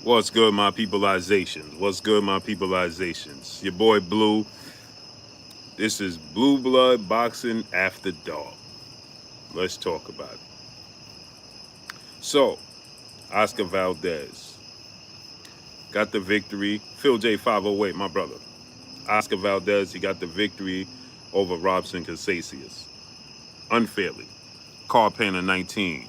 What's good, my peopleizations? What's good, my peopleizations? Your boy Blue. This is Blue Blood Boxing After Dark. Let's talk about it. So, Oscar Valdez got the victory. Phil J 508, my brother. Oscar Valdez, he got the victory over Robson Casacius. Unfairly. Carl Payne 19.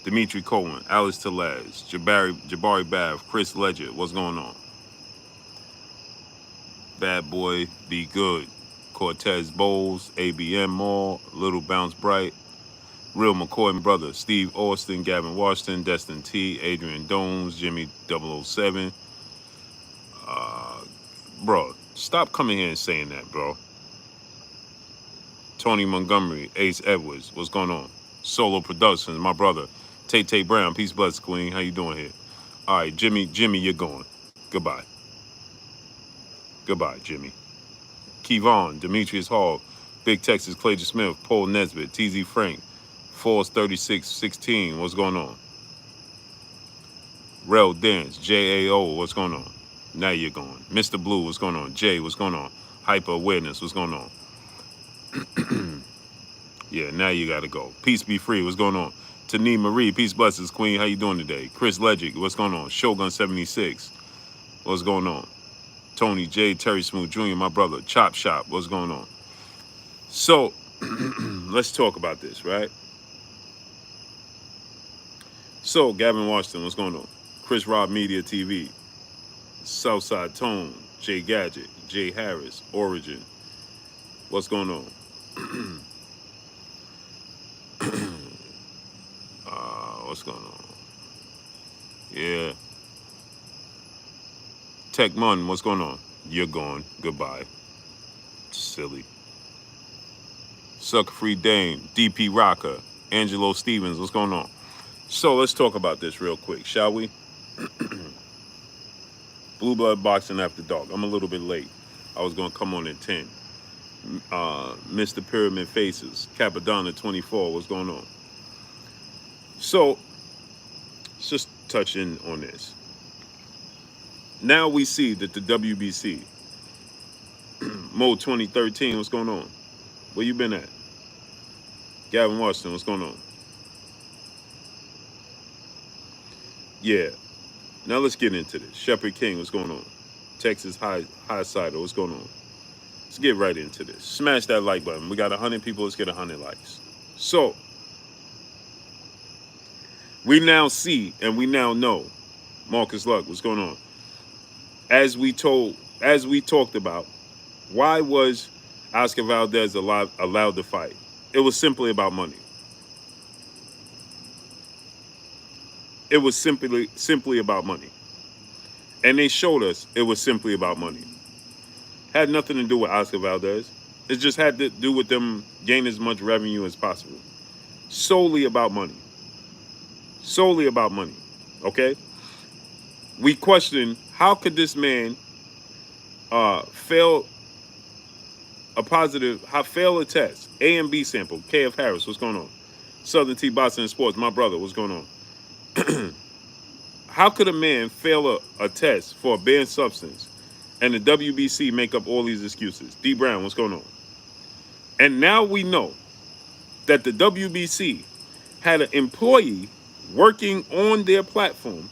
Dimitri Cohen, Alice Telez, Jabari Bav, Chris Ledger. What's going on? Bad Boy, Be Good. Cortez Bowles, ABM Mall, Little Bounce Bright, Real McCoy and Brother, Steve Austin, Gavin Washington, Destin T, Adrian Domes, Jimmy 007. Bro, stop coming here and saying that, bro. Tony Montgomery, Ace Edwards, what's going on? Solo Productions, my brother. Tay Brown, Peace Bless Queen, how you doing here? All right, Jimmy, you're going. Goodbye. Goodbye, Jimmy. Kevon, Demetrius Hall, Big Texas, Clayton Smith, Paul Nesbitt, TZ Frank, Force 3616, what's going on? Rel Dance, JAO, what's going on? Now you're going. Mr. Blue, what's going on? Jay, what's going on? Hyper Awareness, what's going on? Yeah, now you gotta go. Peace be free, what's going on? Tani Marie, Peace Blessings, Queen, how you doing today? Chris Ledgic, what's going on? Shogun 76, what's going on? Tony J, Terry Smooth Jr., my brother. Chop Shop, what's going on? So, let's talk about this, right? So, Gavin Washington, what's going on? Chris Rob Media TV, Southside Tone, Jay Gadget, Jay Harris, Origin, what's going on? What's going on? Yeah. Tech Mun, what's going on? You're gone. Goodbye. Silly. Sucker Free Dame, DP Rocker, Angelo Stevens, what's going on? So let's talk about this real quick, shall we? Blue Blood Boxing After Dark. I'm a little bit late. I was going to come on at 10. Mr. Pyramid Faces, Capadonna 24, what's going on? So, let's just touch in on this. Now we see that the WBC, Mode 2013, what's going on? Where you been at? Gavin Washington, what's going on? Yeah. Now let's get into this. Shepherd King, what's going on? Texas High Sider, what's going on? Let's get right into this. Smash that like button. We got 100 people, let's get 100 likes. So, we now see and we now know, Marcus Luck, what's going on? As we talked about, why was Oscar Valdez allowed to fight? It was simply about money. It was simply about money. And they showed us it was simply about money. Had nothing to do with Oscar Valdez. It just had to do with them gaining as much revenue as possible. Solely about money. Solely about money. Okay? We question, how could this man fail a test? A and B sample. KF Harris, what's going on? Southern T Boxing and Sports, my brother, what's going on? How could a man fail a test for a banned substance and the WBC make up all these excuses? D Brown, what's going on? And now we know that the WBC had an employee working on their platform,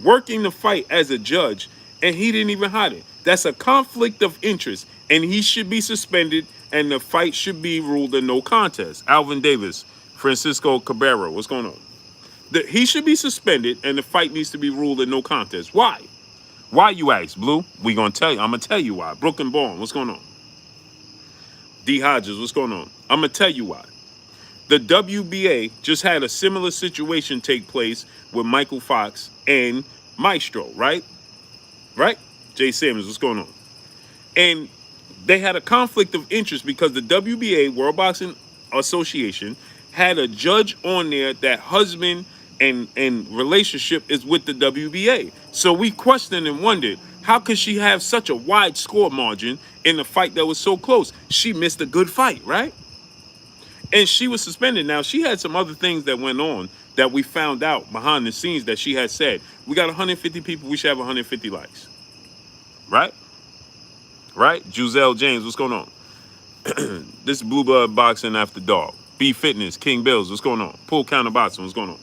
working the fight as a judge, and he didn't even hide it. That's a conflict of interest, and he should be suspended, and the fight should be ruled a no contest. Alvin Davis, Francisco Cabrera, what's going on? He should be suspended, and the fight needs to be ruled a no contest. Why? Why, you ask, Blue? We gonna tell you. I'm gonna tell you why. Brooklyn Bond, what's going on? D Hodges, what's going on? I'm gonna tell you why. The WBA just had a similar situation take place with Michael Fox and Maestro, right? Right? Jay Simmons, what's going on? And they had a conflict of interest because the WBA, World Boxing Association, had a judge on there that husband and relationship is with the WBA. So we questioned and wondered, how could she have such a wide score margin in a fight that was so close? She missed a good fight, right? And she was suspended. Now, she had some other things that went on that we found out behind the scenes that she had said. We got 150 people, we should have 150 likes. Right? Right? Giselle James, what's going on? This is Blue Blood Boxing After Dark. B Fitness, King Bills, what's going on? Pool Counter Boxing, what's going on?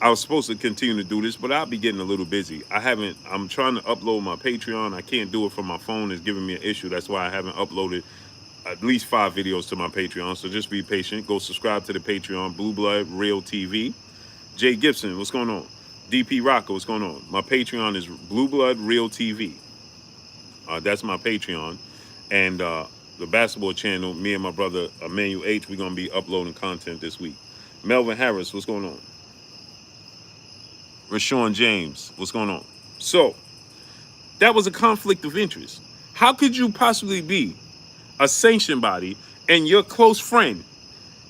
I was supposed to continue to do this, but I'll be getting a little busy. I'm trying to upload my Patreon. I can't do it from my phone. It's giving me an issue. That's why I haven't uploaded at least 5 videos to my Patreon. So just be patient. Go subscribe to the Patreon. Blue Blood Real TV. Jay Gibson, what's going on? DP Rocker, what's going on? My Patreon is Blue Blood Real TV. That's my Patreon. And the basketball channel, me and my brother Emmanuel H, we're going to be uploading content this week. Melvin Harris, what's going on? Rashawn James, what's going on? So, that was a conflict of interest. How could you possibly be a sanctioned body and your close friend?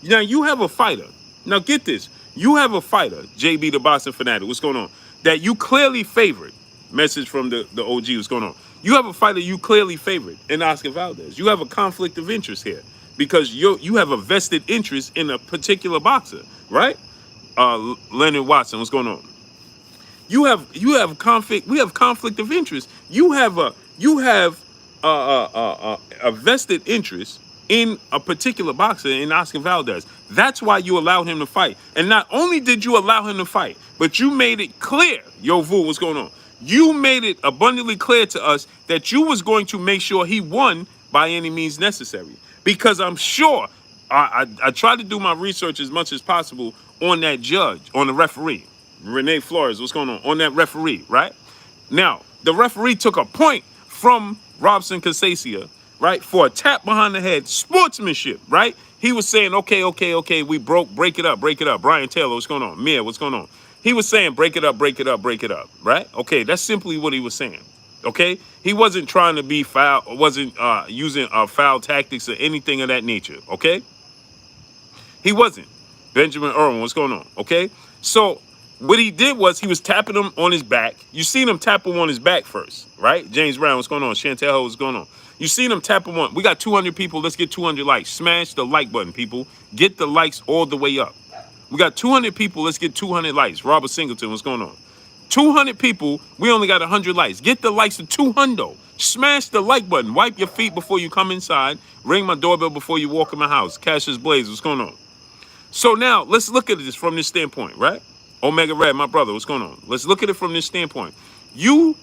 Now, you have a fighter. Now, get this. You have a fighter, JB the Boxing Fanatic, what's going on? That you clearly favored. Message from the OG, what's going on? You have a fighter you clearly favored in Oscar Valdez. You have a conflict of interest here because you have a vested interest in a particular boxer, right? Leonard Watson, what's going on? You have conflict. We have conflict of interest. You have a vested interest in a particular boxer, in Oscar Valdez. That's why you allowed him to fight. And not only did you allow him to fight, but you made it clear, Yo Vu, what's going on? You made it abundantly clear to us that you was going to make sure he won by any means necessary. Because I'm sure I tried to do my research as much as possible on that judge, on the referee. Renee Flores, what's going on that referee, right? Now, the referee took a point from Robson Casacia, right, for a tap behind the head, sportsmanship, right? He was saying, okay, we break it up. Brian Taylor, what's going on? Mia, what's going on? He was saying, break it up, right? Okay, that's simply what he was saying, okay? He wasn't trying to be foul, wasn't using foul tactics or anything of that nature, okay? He wasn't. Benjamin Irwin, what's going on, okay? So, what he did was he was tapping him on his back. You seen him tap him on his back first, right? James Brown, what's going on? Chantel, what's going on? You seen him tap him on. We got 200 people. Let's get 200 likes. Smash the like button, people. Get the likes all the way up. We got 200 people. Let's get 200 likes. Robert Singleton, what's going on? 200 people. We only got 100 likes. Get the likes to 200. Smash the like button. Wipe your feet before you come inside. Ring my doorbell before you walk in my house. Cassius Blaze, what's going on? So now, let's look at this from this standpoint, right? Omega Red, my brother, what's going on? Let's look at it from this standpoint. You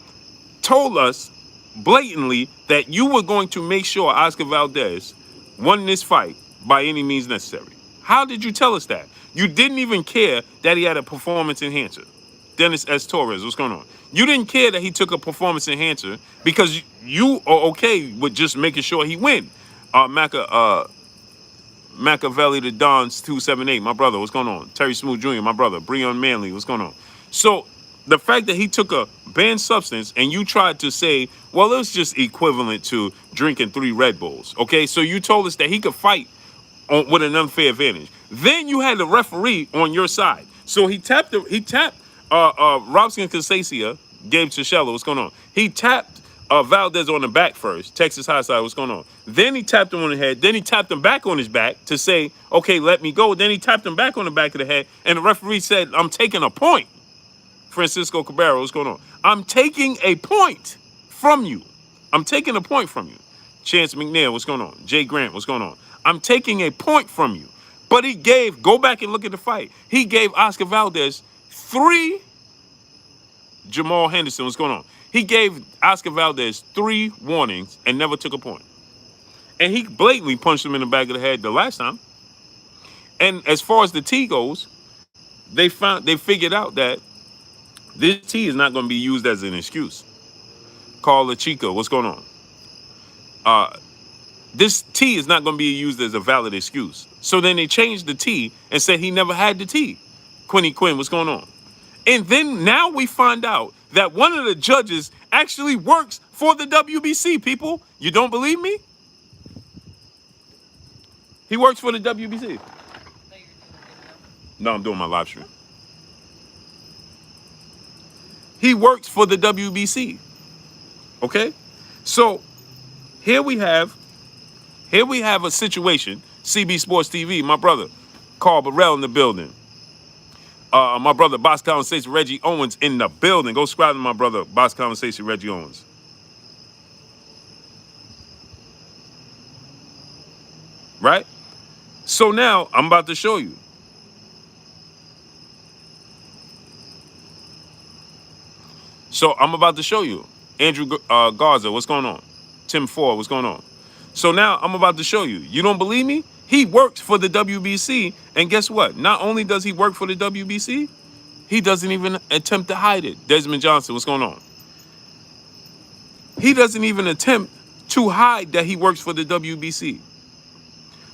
told us blatantly that you were going to make sure Oscar Valdez won this fight by any means necessary. How did you tell us that? You didn't even care that he had a performance enhancer. Dennis S. Torres, what's going on? You didn't care that he took a performance enhancer because you are okay with just making sure he win. Machiavelli the Dons 278, my brother, what's going on? Terry Smooth Jr., my brother. Breon Manley, what's going on? So the fact that he took a banned substance and you tried to say, well, it was just equivalent to drinking 3 Red Bulls, okay? So you told us that he could fight with an unfair advantage. Then you had the referee on your side. So he tapped Robson Casacia, Gabe Tichella, what's going on? He tapped Valdez on the back first, Texas High Side, what's going on? Then he tapped him on the head. Then he tapped him back on his back to say, okay, let me go. Then he tapped him back on the back of the head. And the referee said, I'm taking a point. Francisco Cabrera, what's going on? I'm taking a point from you. I'm taking a point from you. Chance McNair, what's going on? Jay Grant, what's going on? I'm taking a point from you. But he gave, go back and look at the fight. He gave Oscar Valdez 3, Jamal Henderson, what's going on? He gave Oscar Valdez 3 warnings and never took a point. And he blatantly punched him in the back of the head the last time. And as far as the T goes, they figured out that this T is not going to be used as an excuse. Carla Chica, what's going on? This T is not going to be used as a valid excuse. So then they changed the T and said he never had the T. Quinny Quinn, what's going on? And then now we find out that one of the judges actually works for the WBC, people. You don't believe me? He works for the WBC. No, I'm doing my live stream. He works for the WBC. Okay? So here we have a situation CB Sports TV, my brother Carl Burrell in the building. My brother Boss Conversation Reggie Owens in the building. Go subscribe to my brother Boss Conversation Reggie Owens. Right? So now I'm about to show you. So I'm about to show you. Andrew Garza, what's going on? Tim Ford, what's going on? So now I'm about to show you. You don't believe me? He works for the WBC, and guess what? Not only does he work for the WBC, he doesn't even attempt to hide it. Desmond Johnson, what's going on? He doesn't even attempt to hide that he works for the WBC.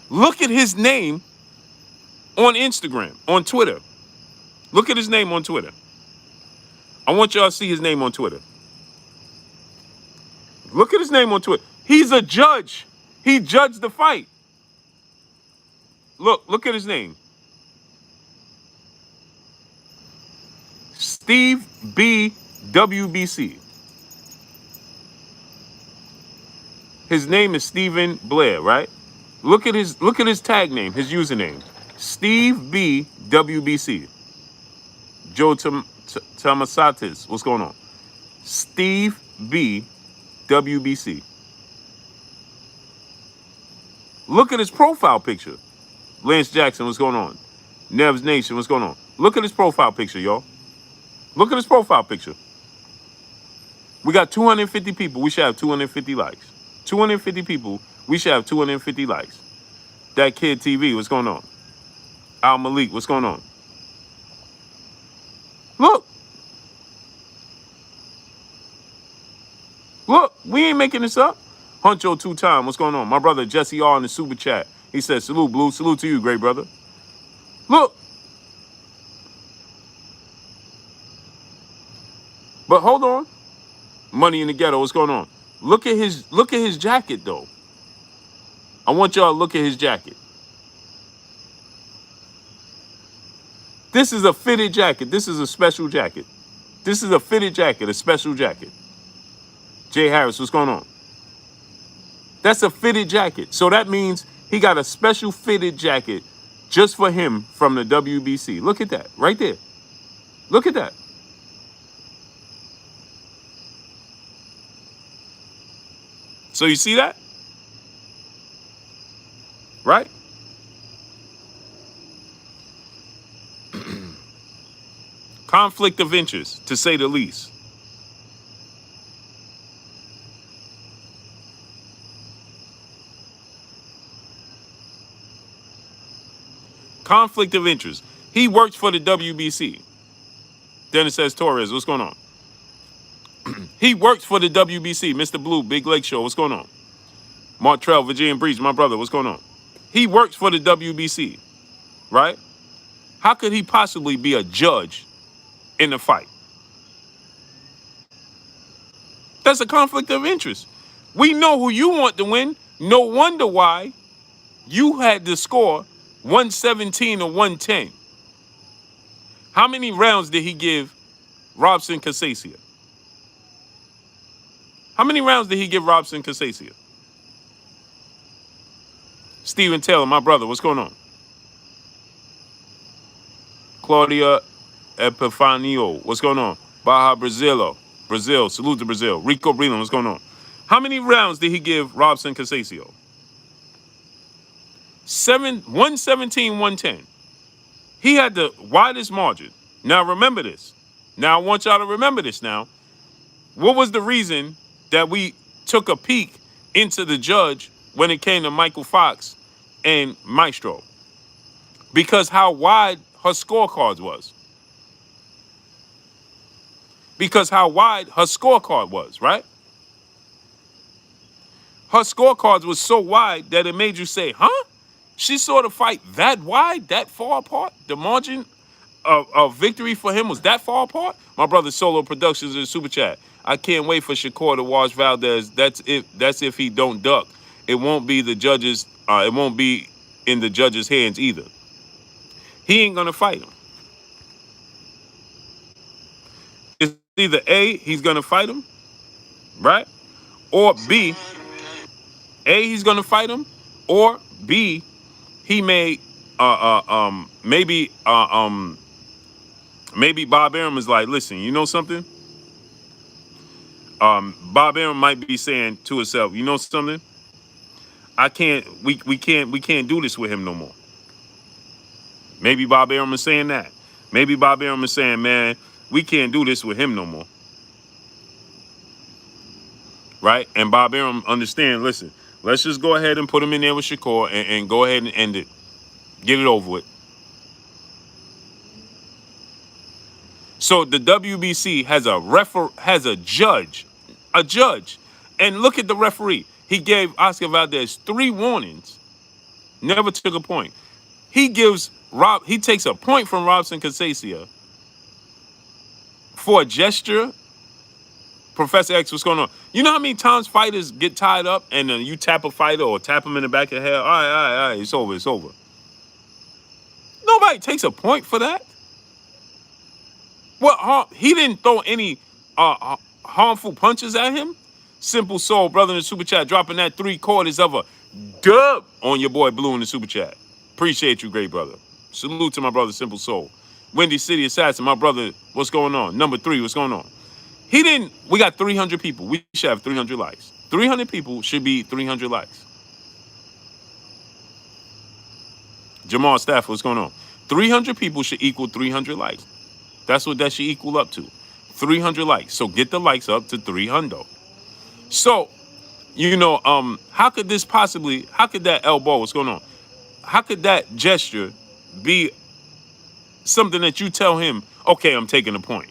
Look at his name on Instagram, on Twitter. Look at his name on Twitter. I want y'all to see his name on Twitter. Look at his name on Twitter. He's a judge. He judged the fight. Look at his name. Steve B. WBC. His name is Stephen Blair, right? Look at his tag name, his username. Steve B. WBC. Joe Tomasatis. What's going on? Steve B. WBC. Look at his profile picture. Lance Jackson, what's going on? Nev's Nation, what's going on? Look at his profile picture, y'all. Look at his profile picture. We got 250 people. We should have 250 likes. 250 people. We should have 250 likes. That Kid TV, what's going on? Al Malik, what's going on? Look. Look, we ain't making this up. Huncho 2-time, what's going on? My brother Jesse R in the super chat. He said, salute, Blue. Salute to you, great brother. Look. But hold on. Money in the Ghetto, what's going on? Look at his jacket, though. I want y'all to look at his jacket. This is a fitted jacket. This is a special jacket. This is a fitted jacket, a special jacket. Jay Harris, what's going on? That's a fitted jacket. So that means he got a special fitted jacket just for him from the WBC. Look at that, right there. Look at that. So you see that? Right? Conflict of interest, to say the least. Conflict of interest. He works for the WBC. Then it says Torres, what's going on? He works for the WBC. Mr. Blue, Big Lake Show, what's going on? Martrell, Virginia Breach, my brother, what's going on? He works for the WBC, right? How could he possibly be a judge in the fight? That's a conflict of interest. We know who you want to win. No wonder why you had to score 117 or 110. How many rounds did he give Robson Casasia? How many rounds did he give Robson Casasia? Steven Taylor, my brother, what's going on? Claudia Epifanio, what's going on? Baja Brazil, salute to Brazil. Rico Breland, what's going on? How many rounds did he give Robson Casasio? 117, 110. He had the widest margin. Now remember this. Now I want y'all to remember this now. What was the reason that we took a peek into the judge when it came to Michael Fox and Maestro? Because how wide her scorecards was. Because how wide her scorecard was, right? Her scorecards was so wide that it made you say, huh? She saw the fight that wide, that far apart? The margin of victory for him was that far apart? My brother Solo Productions in the super chat. I can't wait for Shakur to watch Valdez. That's if he don't duck. It won't be the judges. It won't be in the judge's hands either. He ain't gonna fight him. It's either A, he's gonna fight him, right? Or B, A, he's gonna fight him, or B, he may, maybe Bob Arum is like, listen, you know something? Bob Arum might be saying to himself, you know something? I can't, we can't do this with him no more. Maybe Bob Arum is saying that. Maybe Bob Arum is saying, man, we can't do this with him no more. Right? And Bob Arum understand, listen, let's just go ahead and put him in there with Shakur and go ahead and end it. Get it over with. So the WBC has a judge, and look at the referee. He gave Oscar Valdez 3 warnings, never took a point. He takes a point from Robson Casacia for a gesture. Professor X, what's going on? You know how many times fighters get tied up and you tap a fighter or tap him in the back of the head? All right, it's over. Nobody takes a point for that. What? He didn't throw any harmful punches at him. Simple Soul, brother in the super chat, dropping that 3/4 of a dub on your boy Blue in the super chat. Appreciate you, great brother. Salute to my brother Simple Soul. Windy City Assassin, my brother, what's going on? Number 3, what's going on? We got 300 people. We should have 300 likes. 300 people should be 300 likes. Jamal Stafford, what's going on? 300 people should equal 300 likes. That's what that should equal up to. 300 likes. So get the likes up to 300. So, how could that elbow, what's going on? How could that gesture be something that you tell him, okay, I'm taking a point?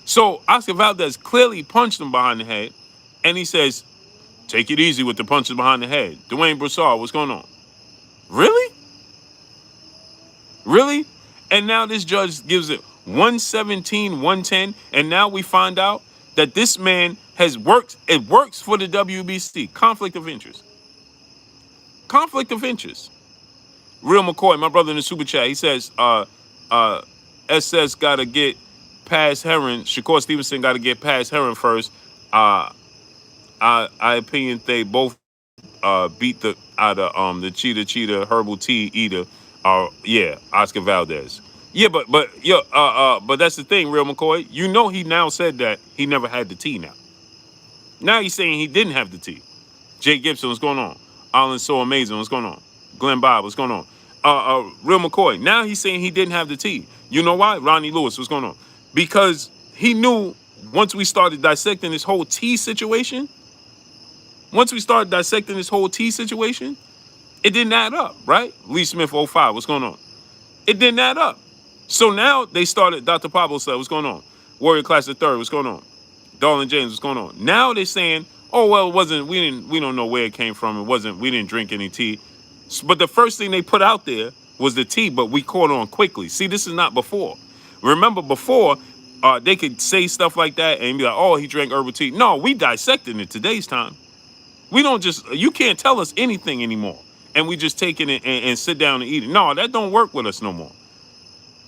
So Oscar Valdez clearly punched him behind the head, and he says, take it easy with the punches behind the head. Dwayne Broussard, what's going on? Really? Really? And now this judge gives it 117, 110, and now we find out that this man it works for the WBC. Conflict of interest. Conflict of interest. Real McCoy, my brother in the super chat, he says, SS got to get past Heron. Shakur Stevenson got to get past Heron first. I opinion they both beat the out of the cheetah herbal tea eater. Oscar Valdez. Yeah, but that's the thing, Real McCoy. He now said that he never had the tea now. Now he's saying he didn't have the tea. Jay Gibson, what's going on? Alan So Amazing, what's going on? Glenn Bob, what's going on? Real McCoy, now he's saying he didn't have the tea. You know why? Ronnie Lewis, what's going on? Because he knew once we started dissecting this whole tea situation, it didn't add up, right? Lee Smith 05, what's going on? It didn't add up. So now they started, Dr. Pablo said, what's going on? Warrior Class the Third, what's going on? Darlin James, what's going on? Now they're saying, oh, well, it wasn't, we don't know where it came from. We didn't drink any tea. But the first thing they put out there was the tea, but we caught on quickly. See, this is not before. Remember before, they could say stuff like that and be like, oh, he drank herbal tea. No, we dissecting it today's time. We don't you can't tell us anything anymore. And we just take it and sit down and eat it. No, that don't work with us no more.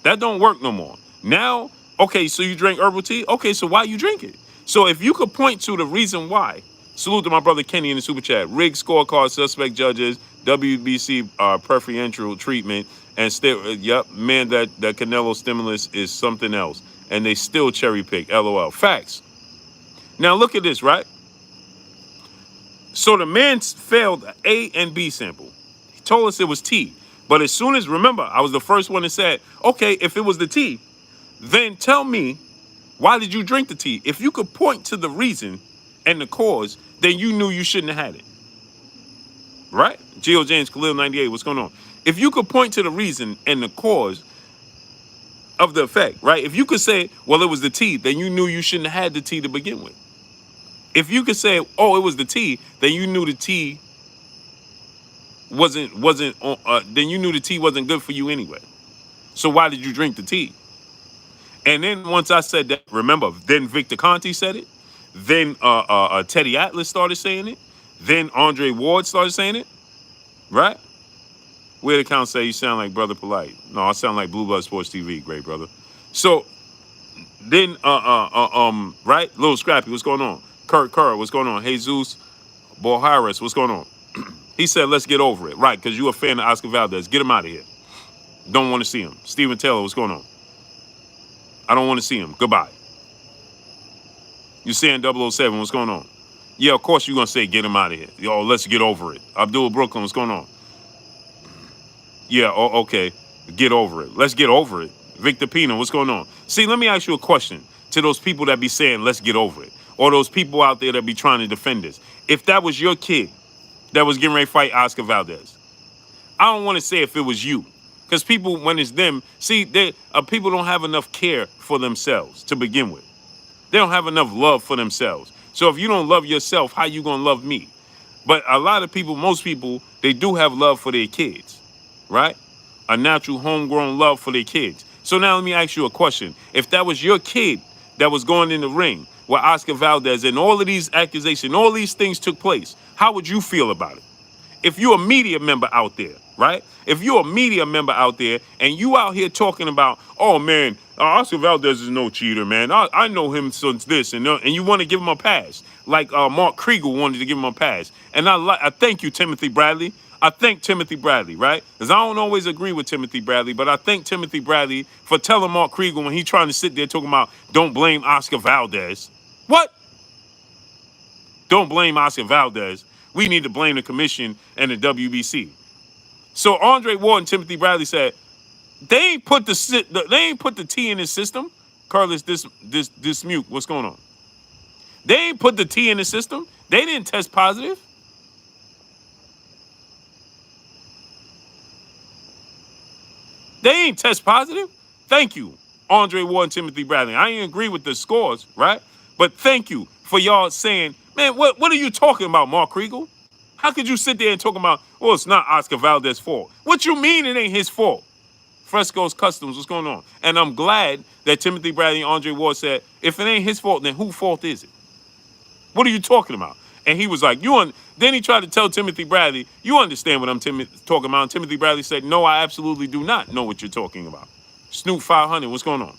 That don't work no more. Now, okay, so you drink herbal tea? Okay, so why you drink it? So if you could point to the reason why, salute to my brother Kenny in the super chat, rigged scorecard, suspect judges, WBC preferential treatment, and still, man, that Canelo stimulus is something else. And they still cherry pick, LOL. Facts. Now look at this, right? So the man failed A and B sample. He told us it was tea. But as soon as, remember, I was the first one that said, okay, if it was the tea, then tell me, why did you drink the tea? If you could point to the reason and the cause, then you knew you shouldn't have had it. Right? Geo James Khalil 98, what's going on? If you could point to the reason and the cause of the effect, right? If you could say, well, it was the tea, then you knew you shouldn't have had the tea to begin with. If you could say, oh, it was the tea, then you knew the tea wasn't good for you anyway. So why did you drink the tea? And then once I said that, remember, then Victor Conti said it. Then Teddy Atlas started saying it. Then Andre Ward started saying it. Right? Weird account say you sound like Brother Polite. No, I sound like Blue Blood Sports TV, great brother. So then right? Little Scrappy, what's going on? Kurt Kerr, what's going on? Jesus Boharis, what's going on? He said, let's get over it. Right, because you're a fan of Oscar Valdez. Get him out of here. Don't want to see him. Steven Taylor, what's going on? I don't want to see him. Goodbye. You saying 007, what's going on? Yeah, of course you're going to say get him out of here. Yo, let's get over it. Abdul Brooklyn, what's going on? Yeah, okay. Get over it. Let's get over it. Victor Pina, what's going on? See, let me ask you a question to those people that be saying, let's get over it. Or those people out there that be trying to defend this. If that was your kid that was getting ready to fight Oscar Valdez, I don't want to say if it was you. Because people, when it's them, see, people don't have enough care for themselves to begin with. They don't have enough love for themselves. So if you don't love yourself, how you going to love me? But a lot of people, most people, they do have love for their kids, right? A natural homegrown love for their kids. So now let me ask you a question. If that was your kid that was going in the ring with Oscar Valdez and all of these accusations, all these things took place, how would you feel about it? If you're a media member out there, right? If you're a media member out there and you out here talking about, oh man, Oscar Valdez is no cheater, man. I know him since this, and you want to give him a pass, like Mark Kriegel wanted to give him a pass. And I thank you, Timothy Bradley. I thank Timothy Bradley, right? Because I don't always agree with Timothy Bradley, but I thank Timothy Bradley for telling Mark Kriegel when he trying to sit there talking about don't blame Oscar Valdez. What? Don't blame Oscar Valdez. We need to blame the commission and the WBC. So Andre Ward and Timothy Bradley said they ain't put the T in the system. Carlos Dismute, what's going on? They ain't put the T in the system. They didn't test positive. They ain't test positive. Thank you, Andre Ward and Timothy Bradley. I ain't agree with the scores, right? But thank you for y'all saying, man, what are you talking about, Mark Kriegel? How could you sit there and talk about, well, it's not Oscar Valdez's fault? What you mean it ain't his fault? Fresco's Customs, what's going on? And I'm glad that Timothy Bradley and Andre Ward said, if it ain't his fault, then whose fault is it? What are you talking about? And he was like, then he tried to tell Timothy Bradley, you understand what I'm talking about? And Timothy Bradley said, no, I absolutely do not know what you're talking about. Snoop 500, what's going on?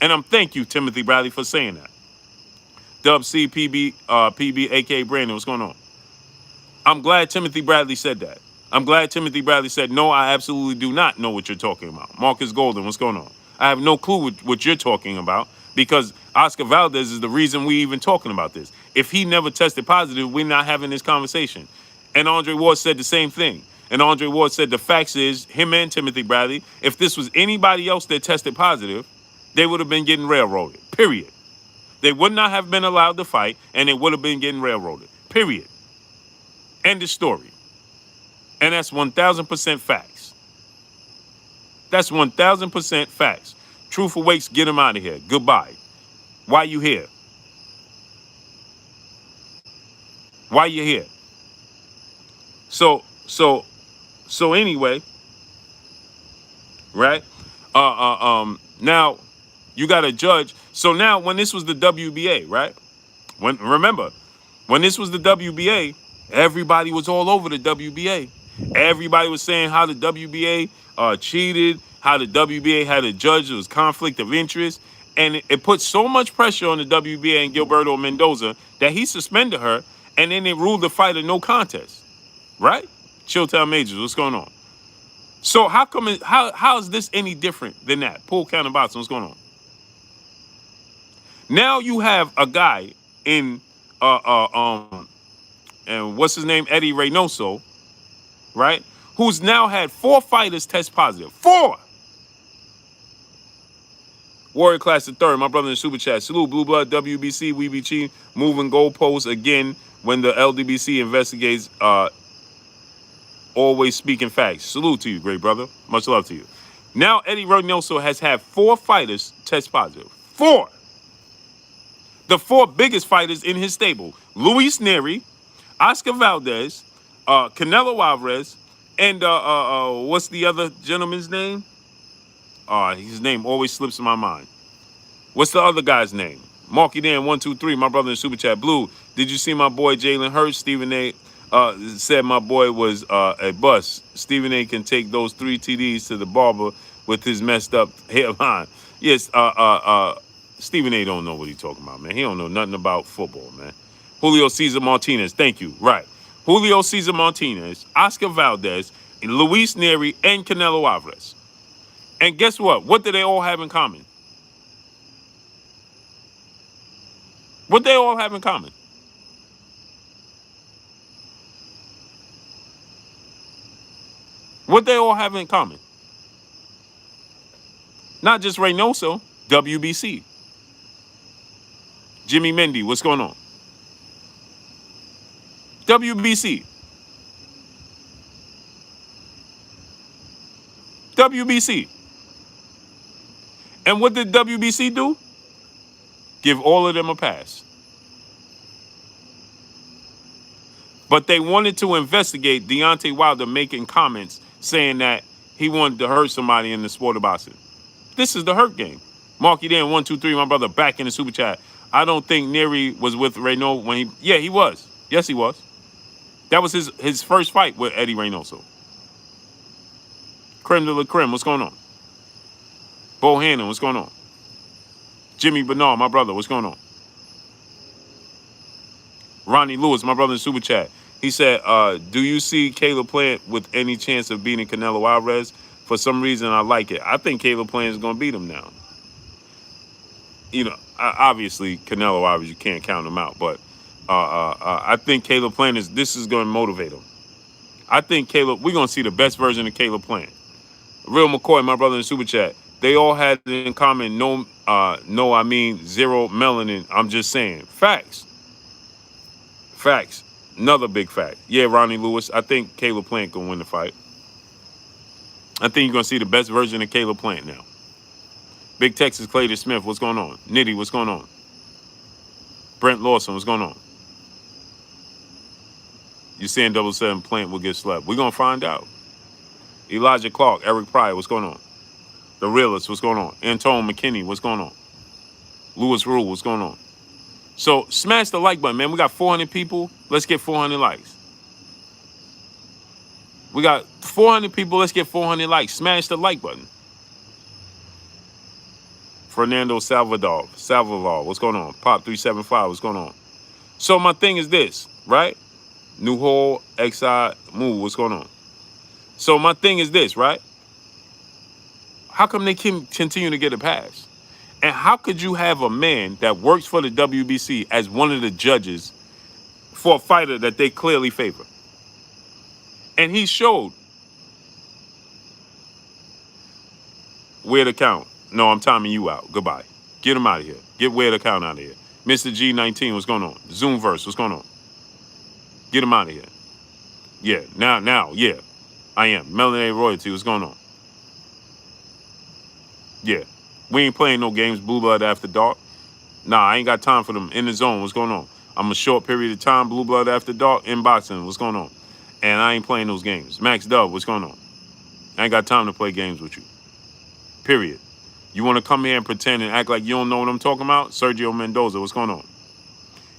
And thank you, Timothy Bradley, for saying that. Dub C, PB, aka Brandon, what's going on? I'm glad Timothy Bradley said that. I'm glad Timothy Bradley said, no, I absolutely do not know what you're talking about. Marcus Golden, what's going on? I have no clue what you're talking about because Oscar Valdez is the reason we even talking about this. If he never tested positive, we're not having this conversation. And Andre Ward said the same thing. And Andre Ward said the facts is, him and Timothy Bradley, if this was anybody else that tested positive, they would have been getting railroaded, period. They would not have been allowed to fight, and they would have been getting railroaded, period. End of story. And that's 1,000% facts. That's 1,000% facts. Truth awakes, get him out of here. Goodbye. Why you here? Why you here? So anyway, right? Now you got a judge. So now when this was the WBA, right? Remember, when this was the WBA, everybody was all over the WBA. Everybody was saying how the WBA cheated, how the WBA had a judge that was conflict of interest. And it put so much pressure on the WBA and Gilberto Mendoza that he suspended her, and then they ruled the fight a no contest. Right? Chilltown Majors, what's going on? So how is this any different than that? Pool County Boxing, what's going on? Now you have a guy in and what's his name? Eddie Reynoso, right? Who's now had 4 fighters test positive. 4! Warrior Class the Third, my brother in the Super Chat. Salute, Blue Blood, WBC, we be cheating, moving goalposts again when the LDBC investigates, always speaking facts. Salute to you, great brother. Much love to you. Now Eddie Reynoso has had 4 fighters test positive. 4! The 4 biggest fighters in his stable. Luis Neri, Oscar Valdez, Canelo Alvarez, and what's the other gentleman's name? His name always slips in my mind. What's the other guy's name? Marky Dan 123, my brother in Super Chat. Blue, did you see my boy Jalen Hurts? Stephen A. Said my boy was a bust. Stephen A. can take those 3 TDs to the barber with his messed up hairline. Yes, Stephen A. don't know what he's talking about, man. He don't know nothing about football, man. Julio Cesar Martinez, thank you. Right. Julio Cesar Martinez, Oscar Valdez, Luis Neri, and Canelo Alvarez. And guess what? What do they all have in common? What they all have in common? What they all have in common? Not just Reynoso, WBC. Jimmy Mendy, what's going on? WBC. WBC. And what did WBC do? Give all of them a pass. But they wanted to investigate Deontay Wilder making comments saying that he wanted to hurt somebody in the sport of boxing. This is the hurt game. Marky Dan, 123, my brother, back in the super chat. I don't think Neri was with Reynoso when he... Yeah, he was. Yes, he was. That was his first fight with Eddie Reynoso. Creme de la creme, what's going on? Bo Hannon, what's going on? Jimmy Bernard, my brother, what's going on? Ronnie Lewis, my brother in super chat. He said, do you see Caleb Plant with any chance of beating Canelo Alvarez? For some reason, I like it. I think Caleb Plant is going to beat him now. You know, obviously, Canelo Alvarez, you can't count him out. But I think Caleb Plant this is going to motivate him. I think we're going to see the best version of Caleb Plant. Real McCoy, my brother in super chat. They all had in common, I mean zero melanin. I'm just saying. Facts. Facts. Another big fact. Yeah, Ronnie Lewis. I think Caleb Plant gonna win the fight. I think you're gonna see the best version of Caleb Plant now. Big Texas Clayton Smith, what's going on? Nitty, what's going on? Brent Lawson, what's going on? You're saying 7 Plant will get slept. We're gonna find out. Elijah Clark, Eric Pryor, what's going on? The Realist, what's going on? Antone McKinney, what's going on? Lewis Rule, what's going on? So smash the like button, man. We got 400 people. Let's get 400 likes. We got 400 people. Let's get 400 likes. Smash the like button. Fernando Salvador, what's going on? Pop 375, what's going on? So my thing is this, right? New Hall, XI, Move, what's going on? So my thing is this, right? How come they can continue to get a pass? And how could you have a man that works for the WBC as one of the judges for a fighter that they clearly favor? And he showed where to count. No, I'm timing you out. Goodbye. Get him out of here. Get where to count out of here. Mr. G19, what's going on? Zoomverse, what's going on? Get him out of here. Yeah, now, yeah. I am. Melanated Royalty, what's going on? Yeah. We ain't playing no games, Blue Blood After Dark. Nah, I ain't got time for them. In the Zone, what's going on? I'm a short period of time, Blue Blood After Dark, inboxing, what's going on? And I ain't playing those games. Max Dub, what's going on? I ain't got time to play games with you. Period. You want to come here and pretend and act like you don't know what I'm talking about? Sergio Mendoza, what's going on?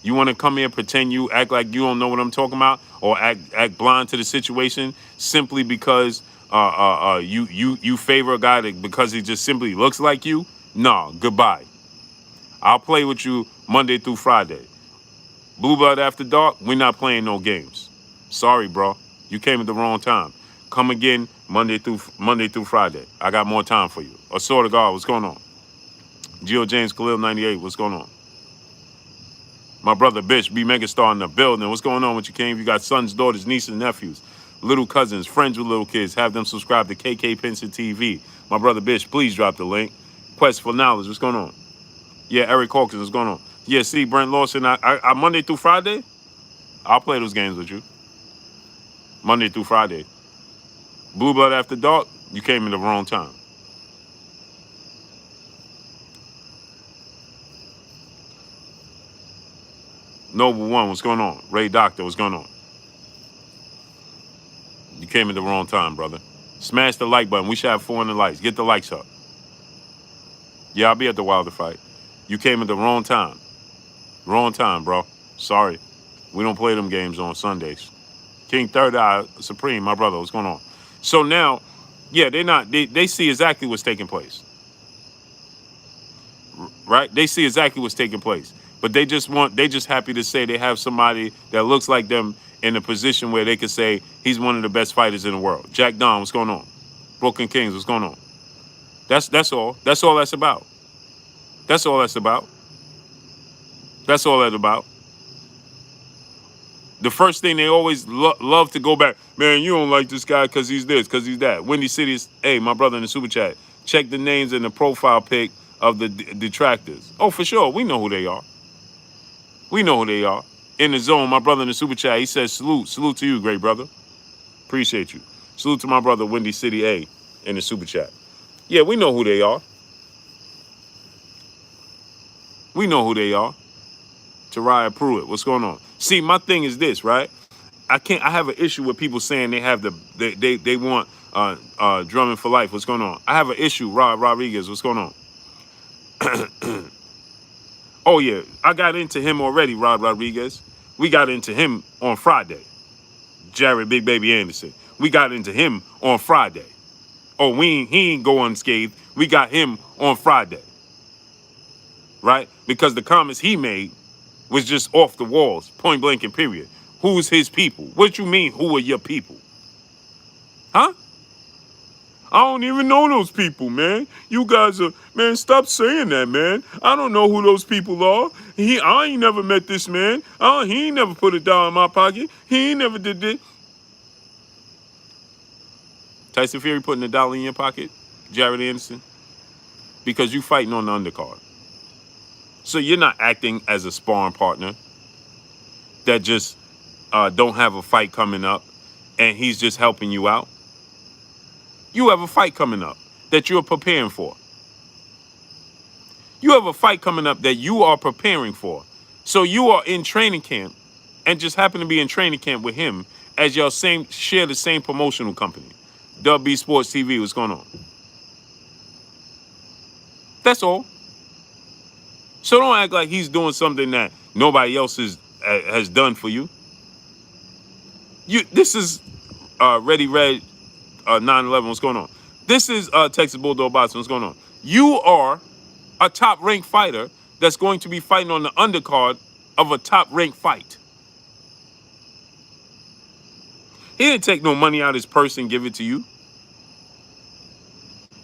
You want to come here and pretend you act like you don't know what I'm talking about, or act blind to the situation simply because you favor a guy because he just simply looks like you? No, goodbye. I'll play with you Monday through Friday. Blue Blood After Dark, we're not playing no games. Sorry, bro. You came at the wrong time. Come again Monday through Friday. I got more time for you. A Sword of God, what's going on? Geo James Khalil 98, what's going on? My brother Bish, B Megastar in the building. What's going on with you, King? You got sons, daughters, nieces, nephews, little cousins, friends with little kids. Have them subscribe to KK Pinson TV. My brother Bish, please drop the link. Quest for Knowledge, what's going on? Yeah, Eric Hawkins, what's going on? Yeah, see, Brent Lawson, I Monday through Friday, I'll play those games with you. Monday through Friday. Blue Blood After Dark, you came in the wrong time. Noble One, what's going on? Ray Doctor, what's going on? You came at the wrong time, brother. Smash the like button. We should have 400 likes. Get the likes up. Yeah, I'll be at the Wilder fight. You came at the wrong time. Wrong time, bro. Sorry. We don't play them games on Sundays. King Third Eye Supreme, my brother, what's going on? So now, yeah, they see exactly what's taking place. Right? They see exactly what's taking place. But they just happy to say they have somebody that looks like them in a position where they could say he's one of the best fighters in the world. Jack Don, what's going on? Brooklyn Kings, what's going on? That's all. That's all that's about. That's all that's about. That's all that's about. The first thing they always love to go back, man, you don't like this guy because he's this, because he's that. Windy City is, hey, my brother in the super chat, check the names in the profile pic of the detractors. Oh, for sure. We know who they are. We know who they are. In the zone, my brother in the super chat, he says, salute. Salute to you, great brother. Appreciate you. Salute to my brother, Windy City A, in the super chat. Yeah, we know who they are. We know who they are. Tariah Pruitt, what's going on? See, my thing is this, right? I have an issue with people saying they have they want drumming for life. What's going on? I have an issue. Rod Rodriguez, what's going on? Oh yeah, I got into him already, Rod Rodriguez. We got into him on Friday. Jared Big Baby Anderson. We got into him on Friday. Oh, he ain't go unscathed. We got him on Friday. Right? Because the comments he made was just off the walls, point blank and period. Who's his people? What you mean, who are your people? Huh? I don't even know those people, man. You guys are, man, stop saying that, man. I don't know who those people are. I ain't never met this man. He ain't never put a dollar in my pocket. He ain't never did this. Tyson Fury putting a dollar in your pocket, Jared Anderson? Because you fighting on the undercard. So you're not acting as a sparring partner that just don't have a fight coming up and he's just helping you out. You have a fight coming up that you're preparing for. You have a fight coming up that you are preparing for. So you are in training camp and just happen to be in training camp with him as y'all share the same promotional company. WB Sports TV, what's going on? That's all. So don't act like he's doing something that nobody else has done for you. This is Ready Red 9/11. What's going on? This is Texas Bulldog Boxing. What's going on? You are a top-ranked fighter that's going to be fighting on the undercard of a top-ranked fight. He didn't take no money out of his purse and give it to you.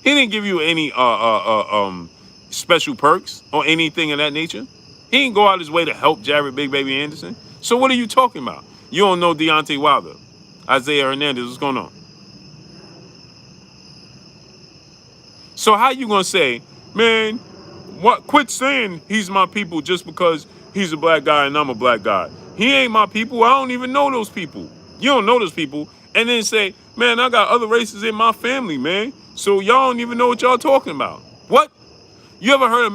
He didn't give you any special perks or anything of that nature. He didn't go out his way to help Jared Big Baby Anderson. So what are you talking about? You don't know Deontay Wilder. Isaiah Hernandez, what's going on? So how you gonna say, man, quit saying he's my people just because he's a black guy and I'm a black guy. He ain't my people. I don't even know those people. You don't know those people. And then say, man, I got other races in my family, man. So y'all don't even know what y'all talking about. What? You ever heard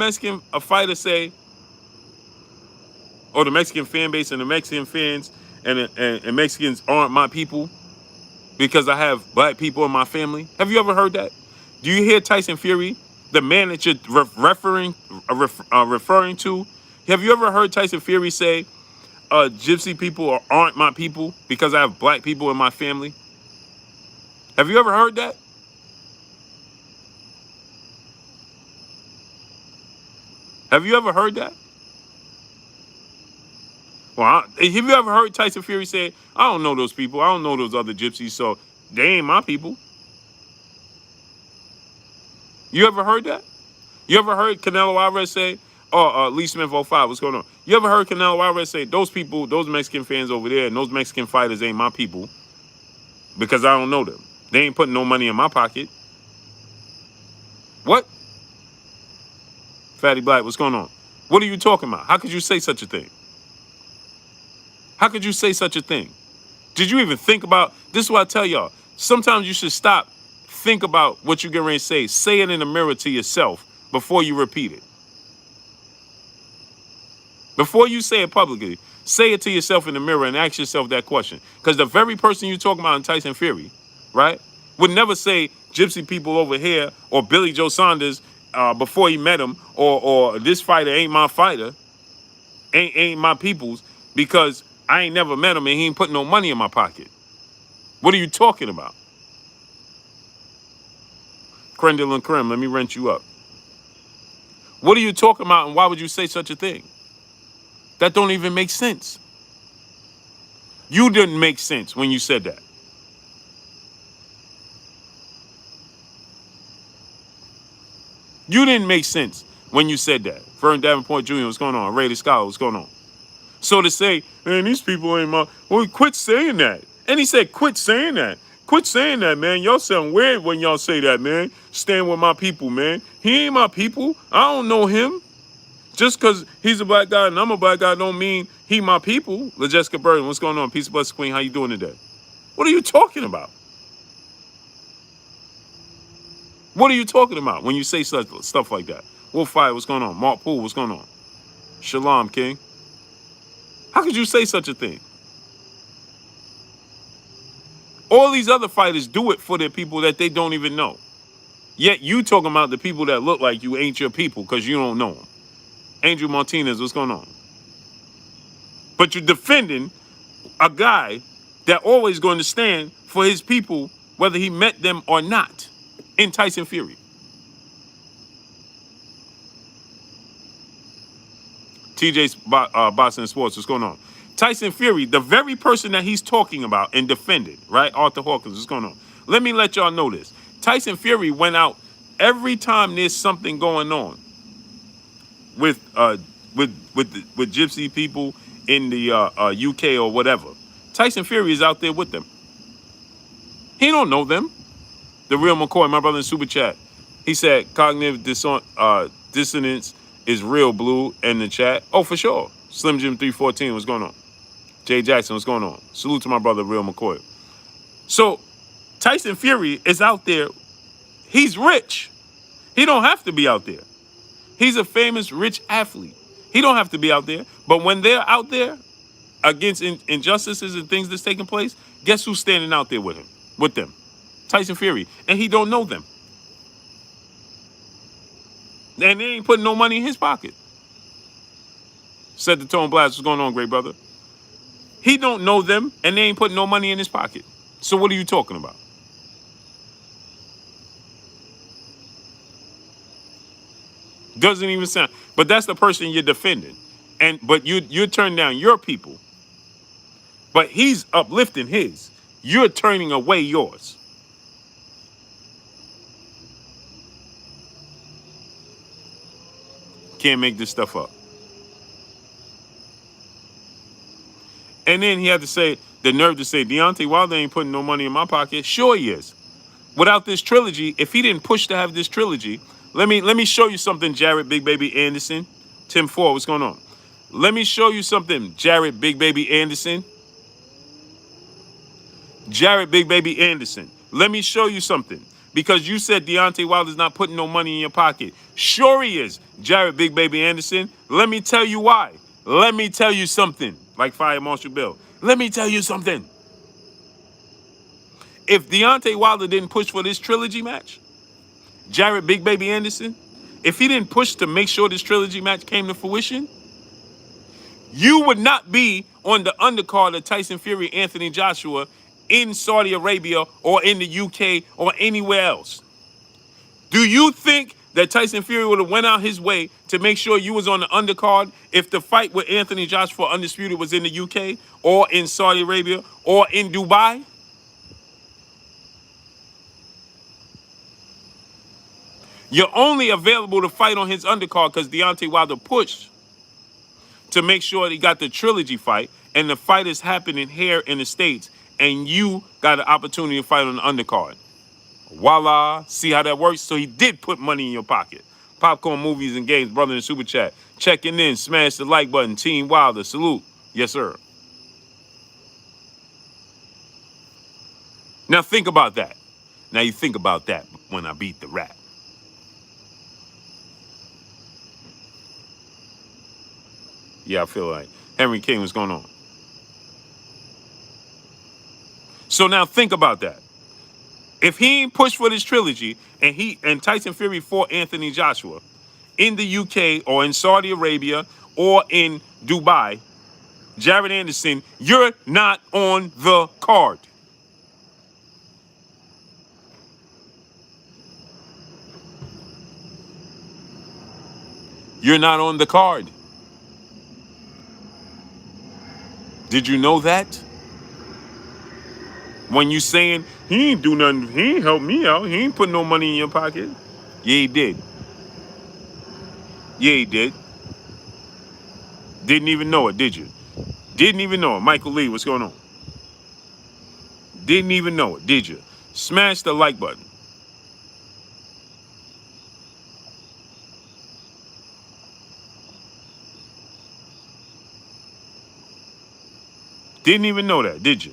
a fighter say, or the Mexican fan base and the Mexican fans and Mexicans aren't my people because I have black people in my family? Have you ever heard that? Do you hear Tyson Fury, the man that you're referring to? Have you ever heard Tyson Fury say, gypsy people aren't my people because I have black people in my family? Have you ever heard that? Have you ever heard that? Well, have you ever heard Tyson Fury say, I don't know those people. I don't know those other gypsies, so they ain't my people. You ever heard that? You ever heard Canelo Alvarez say, Lee Smith 05, what's going on? You ever heard Canelo Alvarez say, those people, those Mexican fans over there and those Mexican fighters ain't my people because I don't know them. They ain't putting no money in my pocket. What? Fatty Black, what's going on? What are you talking about? How could you say such a thing? How could you say such a thing? Did you even think about, this is what I tell y'all, sometimes you should stop, think about what you're getting ready to say. Say it in the mirror to yourself before you repeat it. Before you say it publicly, say it to yourself in the mirror and ask yourself that question. Because the very person you're talking about in Tyson Fury, right, would never say gypsy people over here or Billy Joe Saunders before he met him or this fighter ain't my fighter, ain't my people's because I ain't never met him and he ain't putting no money in my pocket. What are you talking about? Crendel and Krim, let me rent you up. What are you talking about and why would you say such a thing? That don't even make sense. You didn't make sense when you said that. You didn't make sense when you said that. Vern Davenport Jr., what's going on? Ray the Scholar, what's going on? So to say, man, these people ain't my... Well, quit saying that. And he said, quit saying that. Quit saying that, man. Y'all sound weird when y'all say that, man. Stand with my people, man. He ain't my people. I don't know him. Just because he's a black guy and I'm a black guy don't mean he my people. LaJessica Burton, what's going on? Peace, bless, Queen. How you doing today? What are you talking about? What are you talking about when you say stuff like that? Wolf Fire, what's going on? Mark Poole, what's going on? Shalom, King. How could you say such a thing? All these other fighters do it for their people that they don't even know. Yet you talking about the people that look like you ain't your people because you don't know them. Angel Martinez, what's going on? But you're defending a guy that always going to stand for his people, whether he met them or not, in Tyson Fury. TJ's Boxing and Sports, what's going on? Tyson Fury, the very person that he's talking about and defended, right? Arthur Hawkins, what's going on? Let me let y'all know this. Tyson Fury went out every time there's something going on with gypsy people in the UK or whatever. Tyson Fury is out there with them. He don't know them. The real McCoy, my brother in Super Chat, he said cognitive dissonance is real, Blue, in the chat. Oh, for sure. Slim Jim 314, what's going on? Jay Jackson, what's going on? Salute to my brother, real McCoy. So Tyson Fury is out there. He's rich. He don't have to be out there. He's a famous rich athlete. He don't have to be out there. But when they're out there against injustices and things that's taking place, guess who's standing out there with him? With them? Tyson Fury. And he don't know them. And they ain't putting no money in his pocket. Said the Tone Blast, what's going on, great brother? He don't know them, and they ain't putting no money in his pocket. So what are you talking about? Doesn't even sound. But that's the person you're defending. But you turn down your people. But he's uplifting his. You're turning away yours. Can't make this stuff up. And then he had to say, the nerve to say, Deontay Wilder ain't putting no money in my pocket. Sure he is. Without this trilogy, if he didn't push to have this trilogy, let me show you something, Jared Big Baby Anderson. Tim Ford, what's going on? Let me show you something, Jared Big Baby Anderson. Jared Big Baby Anderson. Let me show you something. Because you said Deontay Wilder's not putting no money in your pocket. Sure he is, Jared Big Baby Anderson. Let me tell you why. Let me tell you something. Like Fire Marshal Bill. Let me tell you something. If Deontay Wilder didn't push for this trilogy match, Jared Big Baby Anderson, if he didn't push to make sure this trilogy match came to fruition, you would not be on the undercard of Tyson Fury, Anthony Joshua in Saudi Arabia or in the UK or anywhere else. Do you think that Tyson Fury would have went out his way to make sure you was on the undercard if the fight with Anthony Joshua Undisputed was in the UK or in Saudi Arabia or in Dubai? You're only available to fight on his undercard because Deontay Wilder pushed to make sure he got the trilogy fight, and the fight is happening here in the States, and you got an opportunity to fight on the undercard. Voila. See how that works? So he did put money in your pocket. Popcorn Movies and Games, brother in Super Chat. Checking in. Smash the like button. Team Wilder. Salute. Yes, sir. Now think about that. Now you think about that when I beat the rap. Yeah, I feel like Henry King, what's going on? So now think about that. If he ain't pushed for this trilogy and Tyson Fury fought Anthony Joshua in the UK or in Saudi Arabia or in Dubai, Jared Anderson, you're not on the card. You're not on the card. Did you know that? When you saying he ain't do nothing, he ain't help me out, he ain't put no money in your pocket. Yeah, he did. Yeah, he did. Didn't even know it, did you? Didn't even know it. Michael Lee, what's going on? Didn't even know it, did you? Smash the like button. Didn't even know that, did you?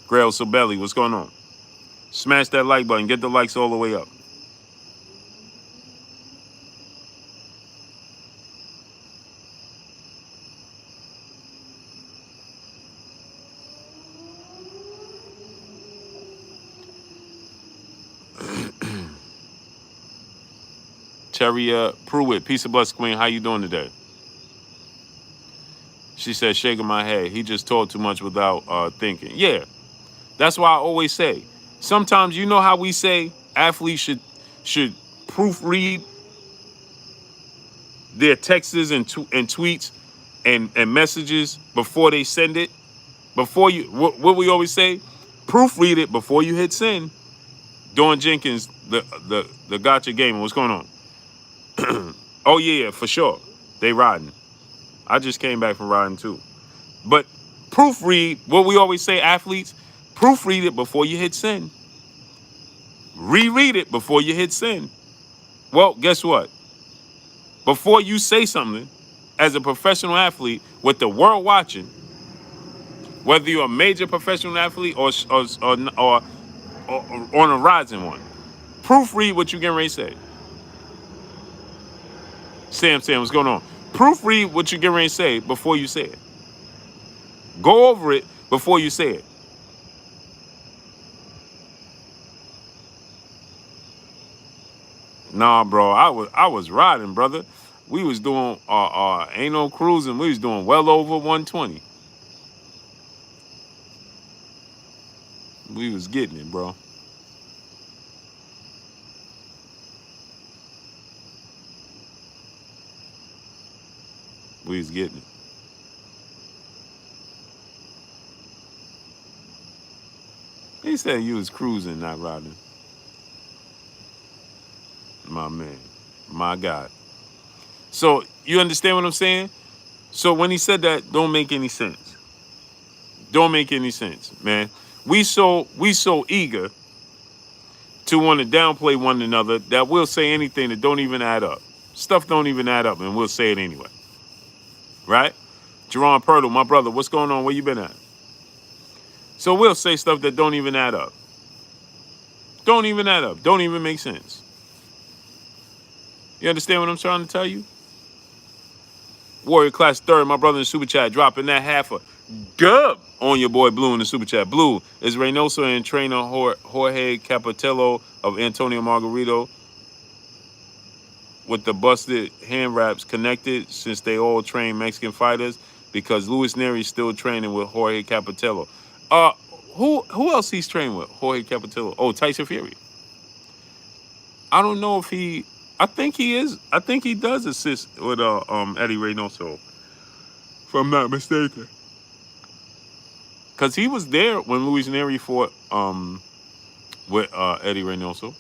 Grail Sobelli, what's going on? Smash that like button. Get the likes all the way up. Cheria Pruitt, Peace of Bless Queen, how you doing today? She said, shaking my head. He just talked too much without thinking. Yeah, that's why I always say, sometimes you know how we say athletes should proofread their texts and tweets and messages before they send it. Before you, what we always say, proofread it before you hit send. Dawn Jenkins, the gotcha gamer, what's going on? Oh yeah, for sure. They riding. I just came back from riding too. But proofread, what we always say, athletes, proofread it before you hit send. Reread it before you hit send. Well, guess what? Before you say something, as a professional athlete, with the world watching, whether you're a major professional athlete or on a rising one, proofread what you getting ready to say. Sam, what's going on? Proofread what you getting ready to say before you say it. Go over it before you say it. Nah, bro, I was riding, brother. We was doing ain't no cruising. We was doing well over 120. We was getting it, bro. We was getting it. He said you was cruising, not riding. My man, my God. So you understand what I'm saying? So when he said that, don't make any sense. Don't make any sense, man. We so eager to want to downplay one another that we'll say anything that don't even add up. Stuff don't even add up, and we'll say it anyway. Right? Jerron Purtle, my brother, what's going on? Where you been at? So we'll say stuff that don't even add up. Don't even add up. Don't even make sense. You understand what I'm trying to tell you? Warrior Class Third, my brother in the Super Chat, dropping that half a dub on your boy Blue in the Super Chat. Blue is Reynoso and trainer Jorge Capitello of Antonio Margarito with the busted hand wraps connected since they all train Mexican fighters because Luis Neri is still training with Jorge Capitello. Uh, who else he's training with? Jorge Capitello. Oh, Tyson Fury. I don't know if he. I think he is. I think he does assist with Eddie Reynoso, if I'm not mistaken. Cause he was there when Luis Neri fought with Eddie Reynoso.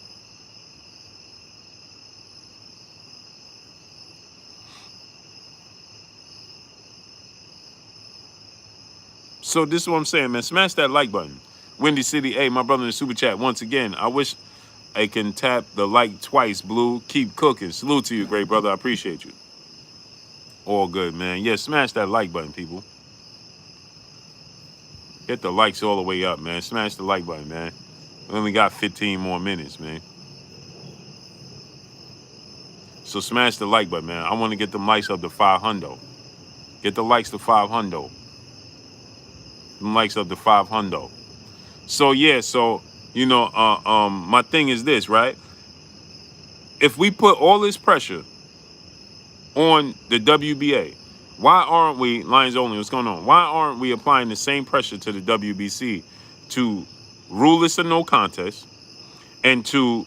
So this is what I'm saying, man. Smash that like button. Windy City, hey, my brother in the Super Chat. Once again, I wish I can tap the like twice, Blue. Keep cooking. Salute to you, great brother. I appreciate you. All good, man. Yeah, smash that like button, people. Get the likes all the way up, man. Smash the like button, man. We only got 15 more minutes, man. So smash the like button, man. I want to get them likes up to 500. Get the likes to 500. Them likes up to 500. So yeah, so you know, my thing is this, right? If we put all this pressure on the WBA, why aren't we, Lions Only, what's going on? Why aren't we applying the same pressure to the WBC to rule this a no contest and to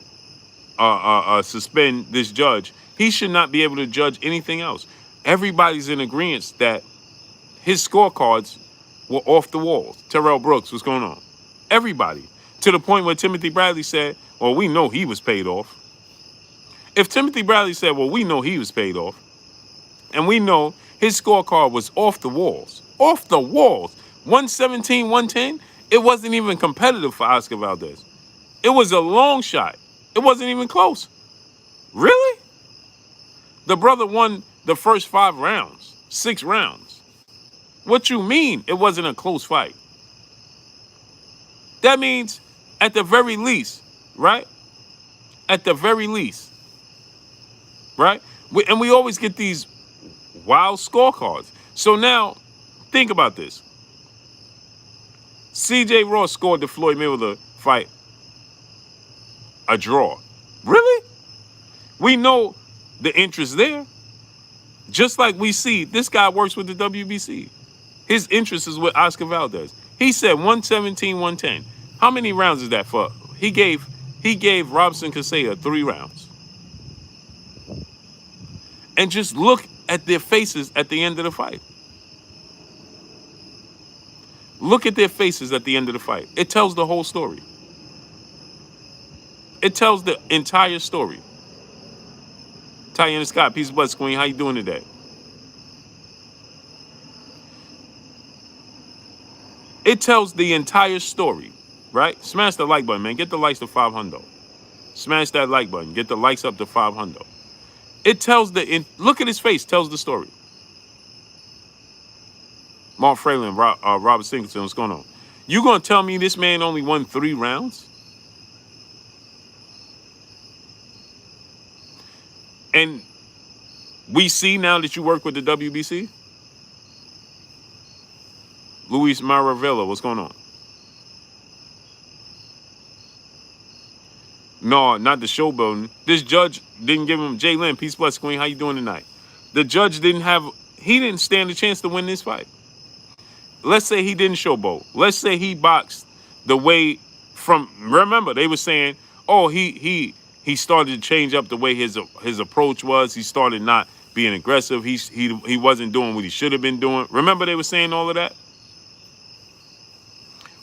suspend this judge, he should not be able to judge anything else. Everybody's in agreement that his scorecards were off the walls. Terrell Brooks, what's going on? Everybody. To the point where Timothy Bradley said, well, we know he was paid off. If Timothy Bradley said, well, we know he was paid off, and we know his scorecard was off the walls, 117, 110, it wasn't even competitive for Oscar Valdez. It was a long shot. It wasn't even close. Really? The brother won the first 5 rounds, 6 rounds. What you mean it wasn't a close fight? That means at the very least, right? At the very least, right? And we always get these wild scorecards. So now, think about this. C.J. Ross scored the Floyd Mayweather fight a draw. Really? We know the interest there. Just like we see, this guy works with the WBC. His interest is with Oscar Valdez. He said 117, 110. How many rounds is that for? He gave Robson Casella 3 rounds. And just look at their faces at the end of the fight. Look at their faces at the end of the fight. It tells the whole story. It tells the entire story. Tiana Scott, peace of bless, Queen. How you doing today? It tells the entire story, right? Smash the like button, man. Get the likes to 500. Smash that like button. Get the likes up to 500. It tells look at his face. Tells the story. Mark Fralin, Robert Singleton, what's going on? You gonna tell me this man only won 3 rounds? And we see now that you work with the WBC? Luis Maravilla, what's going on? No, not the showboating. This judge didn't give him, Jay Lynn, peace bless, Queen. How you doing tonight? The judge he didn't stand a chance to win this fight. Let's say he didn't showboat. Let's say he boxed the way remember, they were saying, oh, he started to change up the way his approach was. He started not being aggressive. He wasn't doing what he should have been doing. Remember they were saying all of that?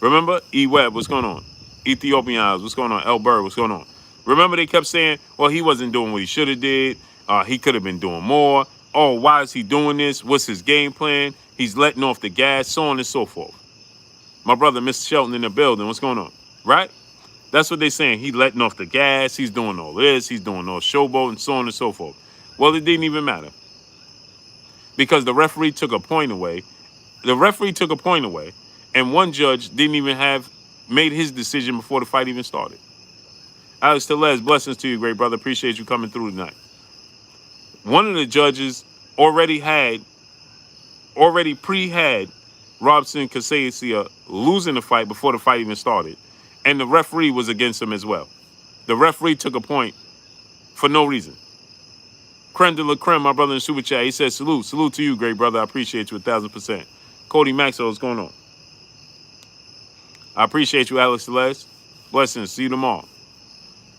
Remember? E. Webb, what's going on? Ethiopian Eyes, what's going on? L. Bird, what's going on? Remember they kept saying, well, he wasn't doing what he should have did. He could have been doing more. Oh, why is he doing this? What's his game plan? He's letting off the gas, so on and so forth. My brother, Mr. Shelton, in the building. What's going on? Right? That's what they're saying. He's letting off the gas. He's doing all this. He's doing all showboat and so on and so forth. Well, it didn't even matter. Because the referee took a point away. And one judge didn't even made his decision before the fight even started. Alex Tellez, blessings to you, great brother. Appreciate you coming through tonight. One of the judges already pre-had Robson Casella losing the fight before the fight even started. And the referee was against him as well. The referee took a point for no reason. Creme de la creme, my brother in Super Chat, he says, salute to you, great brother. I appreciate you 1,000%. Cody Maxwell, what's going on? I appreciate you, Alex Celeste. Blessings. See you tomorrow.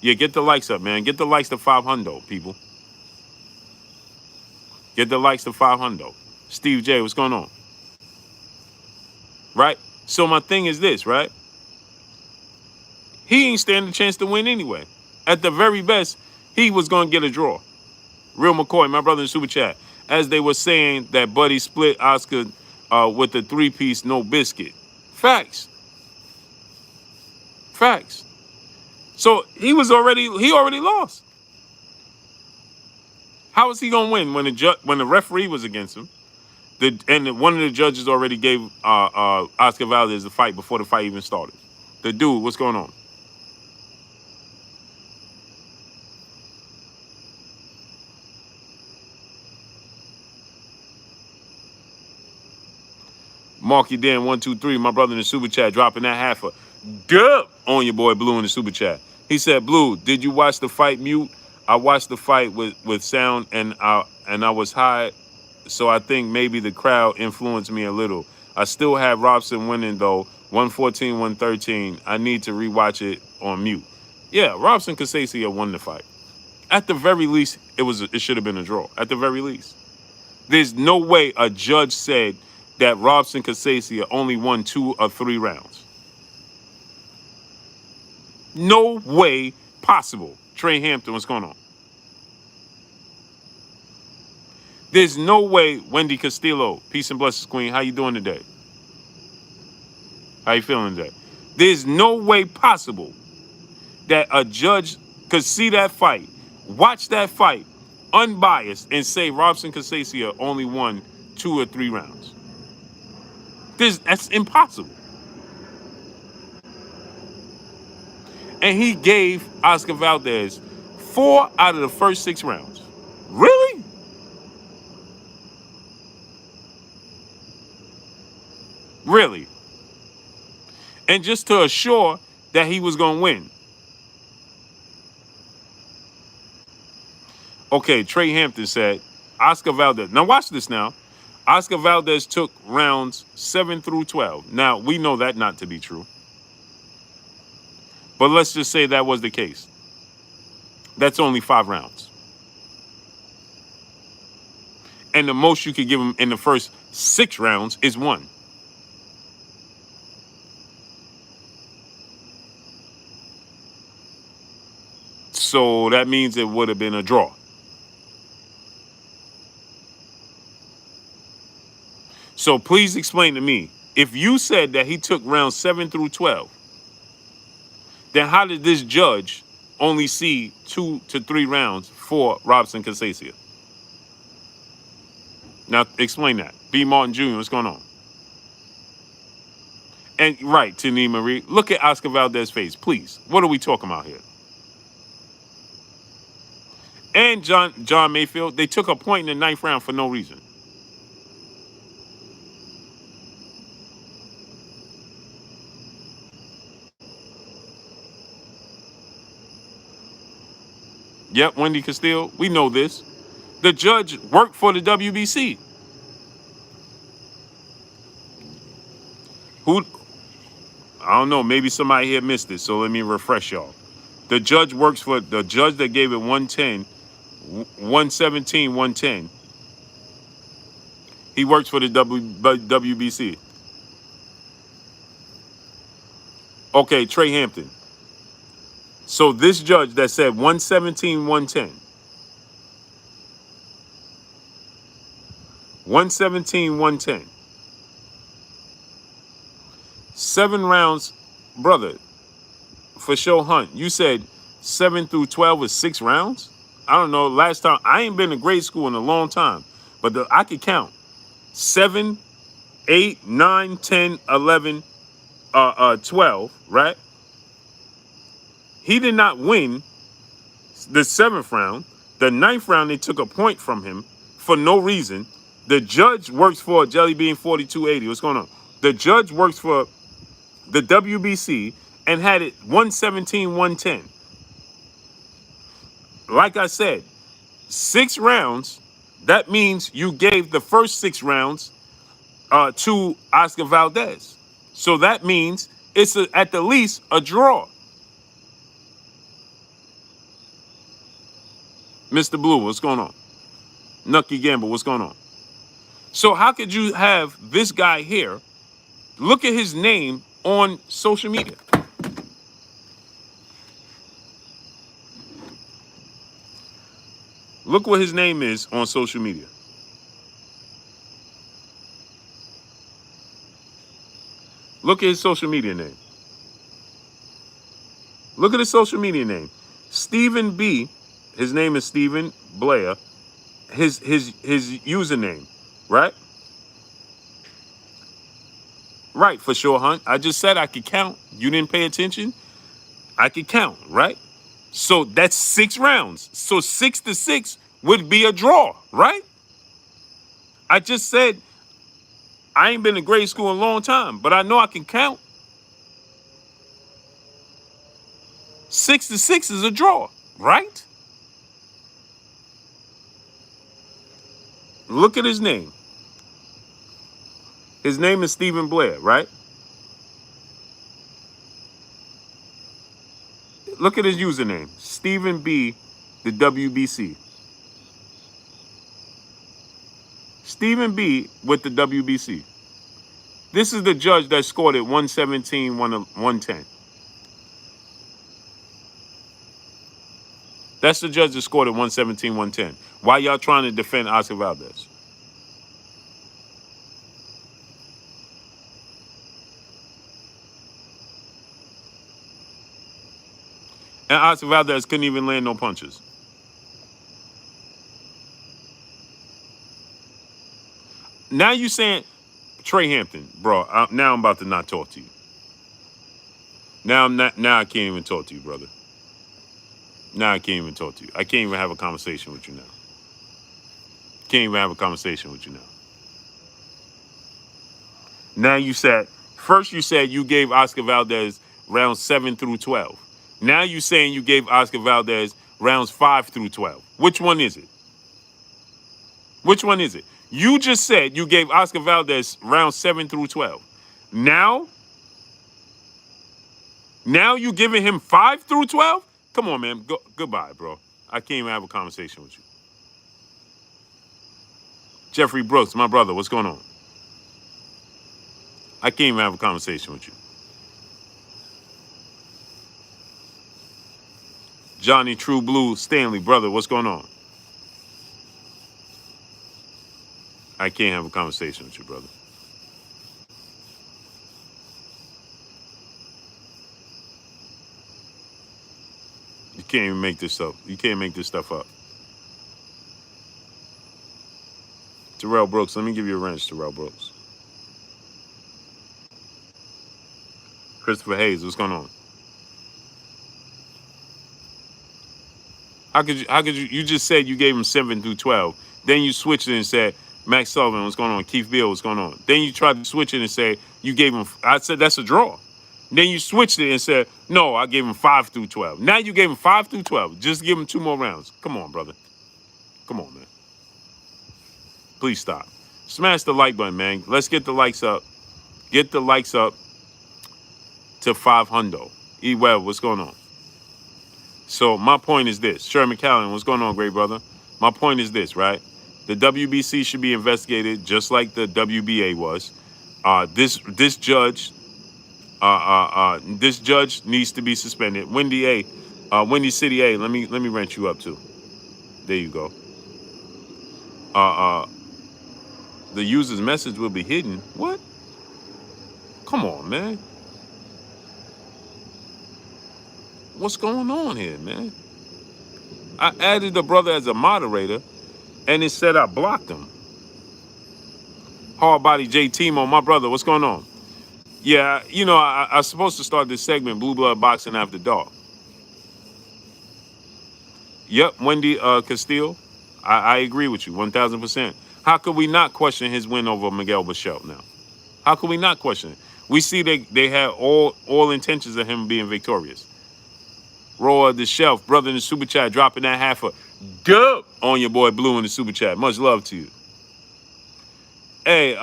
Yeah, get the likes up, man. Get the likes to 500, people. Get the likes to 500. Steve J, what's going on? Right? So my thing is this, right? He ain't standing a chance to win anyway. At the very best, he was going to get a draw. Real McCoy, my brother in Super Chat. As they were saying that Buddy split Oscar with the 3-piece no biscuit. Facts. So he already lost. How is he gonna win when the referee was against him? And one of the judges already gave Oscar Valdez the fight before the fight even started. The dude, what's going on? Marky Dan 123, my brother in the Super Chat, dropping that half a dub on your boy Blue in the Super Chat. He said, Blue, did you watch the fight mute? I watched the fight with sound and I was high, so I think maybe the crowd influenced me a little. I still have Robson winning though, 114, 113. I need to rewatch it on mute. Yeah, Robson Kasasia won the fight. At the very least, it should have been a draw. At the very least. There's no way a judge said that Robson Kasasia only won 2 or 3 rounds. No way possible. Trey Hampton, what's going on? There's no way. Wendy Castillo, peace and blessings, queen. How you doing today? How you feeling today? There's no way possible that a judge could see that fight, watch that fight, unbiased, and say Robson Kasasia only won 2 or 3 rounds. That's impossible. And he gave Oscar Valdez 4 out of the first 6 rounds. Really? Really? And just to assure that he was going to win. Okay, Trey Hampton said, Oscar Valdez. Now watch this now. Oscar Valdez took rounds 7 through 12. Now, we know that not to be true. But let's just say that was the case. That's only 5 rounds. And the most you could give him in the first 6 rounds is 1. So that means it would have been a draw. So please explain to me, if you said that he took rounds 7 through 12, then how did this judge only see 2 to 3 rounds for Robson Kasasia? Now explain that. B. Martin Jr., what's going on? And right, Tini Marie, look at Oscar Valdez's face, please. What are we talking about here? And John Mayfield, they took a point in the 9th round for no reason. Yep, Wendy Castile, we know this. The judge worked for the WBC. Who? I don't know, maybe somebody here missed it, so let me refresh y'all. The judge works for the judge that gave it 110, 117, 110. He works for the WBC. Okay, Trey Hampton. So this judge that said 117, 110. 117, 110. 7 rounds, brother, for show Hunt. You said 7 through 12 was 6 rounds? I don't know. Last time, I ain't been to grade school in a long time, but I could count. 7, 8, 9, 10, 11, 12, right? He did not win the 7th round. The 9th round, they took a point from him for no reason. The judge works for Jelly Bean 4280. What's going on? The judge works for the WBC and had it 117, 110. Like I said, 6 rounds, that means you gave the first 6 rounds to Oscar Valdez. So that means it's at the least a draw. Mr. Blue, what's going on? Nucky Gamble, what's going on? So how could you have this guy here, look at his name on social media? Look what his name is on social media. Look at his social media name. Look at his social media name. Stephen B. His name is Stephen Blair. His username, right? Right, for sure, Hunt. I just said I could count. You didn't pay attention? I could count, right? So that's 6 rounds. So 6 to 6 would be a draw, right? I just said I ain't been to grade school in a long time, but I know I can count. 6 to 6 is a draw, right? Look at his name. His name is Stephen Blair, right? Look at his username. Stephen B, the WBC. Stephen B with the WBC. This is the judge that scored it 117, 110. That's the judge that scored it 117, 110. Why y'all trying to defend Oscar Valdez? And Oscar Valdez couldn't even land no punches. Now you saying, Trey Hampton, bro, now I'm about to not talk to you. Now I can't even talk to you, brother. Now I can't even talk to you. I can't even have a conversation with you now. Can't even have a conversation with you now. Now you said, first you said you gave Oscar Valdez rounds 7 through 12. Now you saying you gave Oscar Valdez rounds 5 through 12. Which one is it? Which one is it? You just said you gave Oscar Valdez rounds 7 through 12. Now you giving him 5 through 12? Come on, man. Goodbye, bro. I can't even have a conversation with you. Jeffrey Brooks, my brother, what's going on? I can't even have a conversation with you. Johnny True Blue Stanley, brother, what's going on? I can't have a conversation with you, brother. You can't even make this up. You can't make this stuff up. Terrell Brooks, let me give you a wrench, Terrell Brooks. Christopher Hayes, what's going on? How could you just said you gave him 7 through 12. Then you switched it and said, Max Sullivan, what's going on? Keith Beal, what's going on? Then you tried to switch it and say, you gave him, I said, that's a draw. Then you switched it and said, no, I gave him 5 through 12. Now you gave him 5 through 12. Just give him 2 more rounds. Come on, brother. Come on, man. Please stop. Smash the like button, man. Let's get the likes up. Get the likes up to 500. E. Webb, what's going on? So my point is this. Sherman Callan, what's going on, great brother? My point is this, right? The WBC should be investigated just like the WBA was. This judge needs to be suspended. Windy City A, let me rent you up too. There you go. The user's message will be hidden. What? Come on, man. What's going on here, man? I added the brother as a moderator, and it said I blocked him. Hardbody J. Timo, my brother, what's going on? Yeah, you know, I was supposed to start this segment, Blue Blood Boxing After Dark. Yep, Wendy Castile, I agree with you, 1,000%. How could we not question his win over Miguel Bichel now? How could we not question it? We see they had all intentions of him being victorious. Roar the Shelf, brother in the super chat, dropping that half a go on your boy Blue in the super chat. Much love to you. Hey,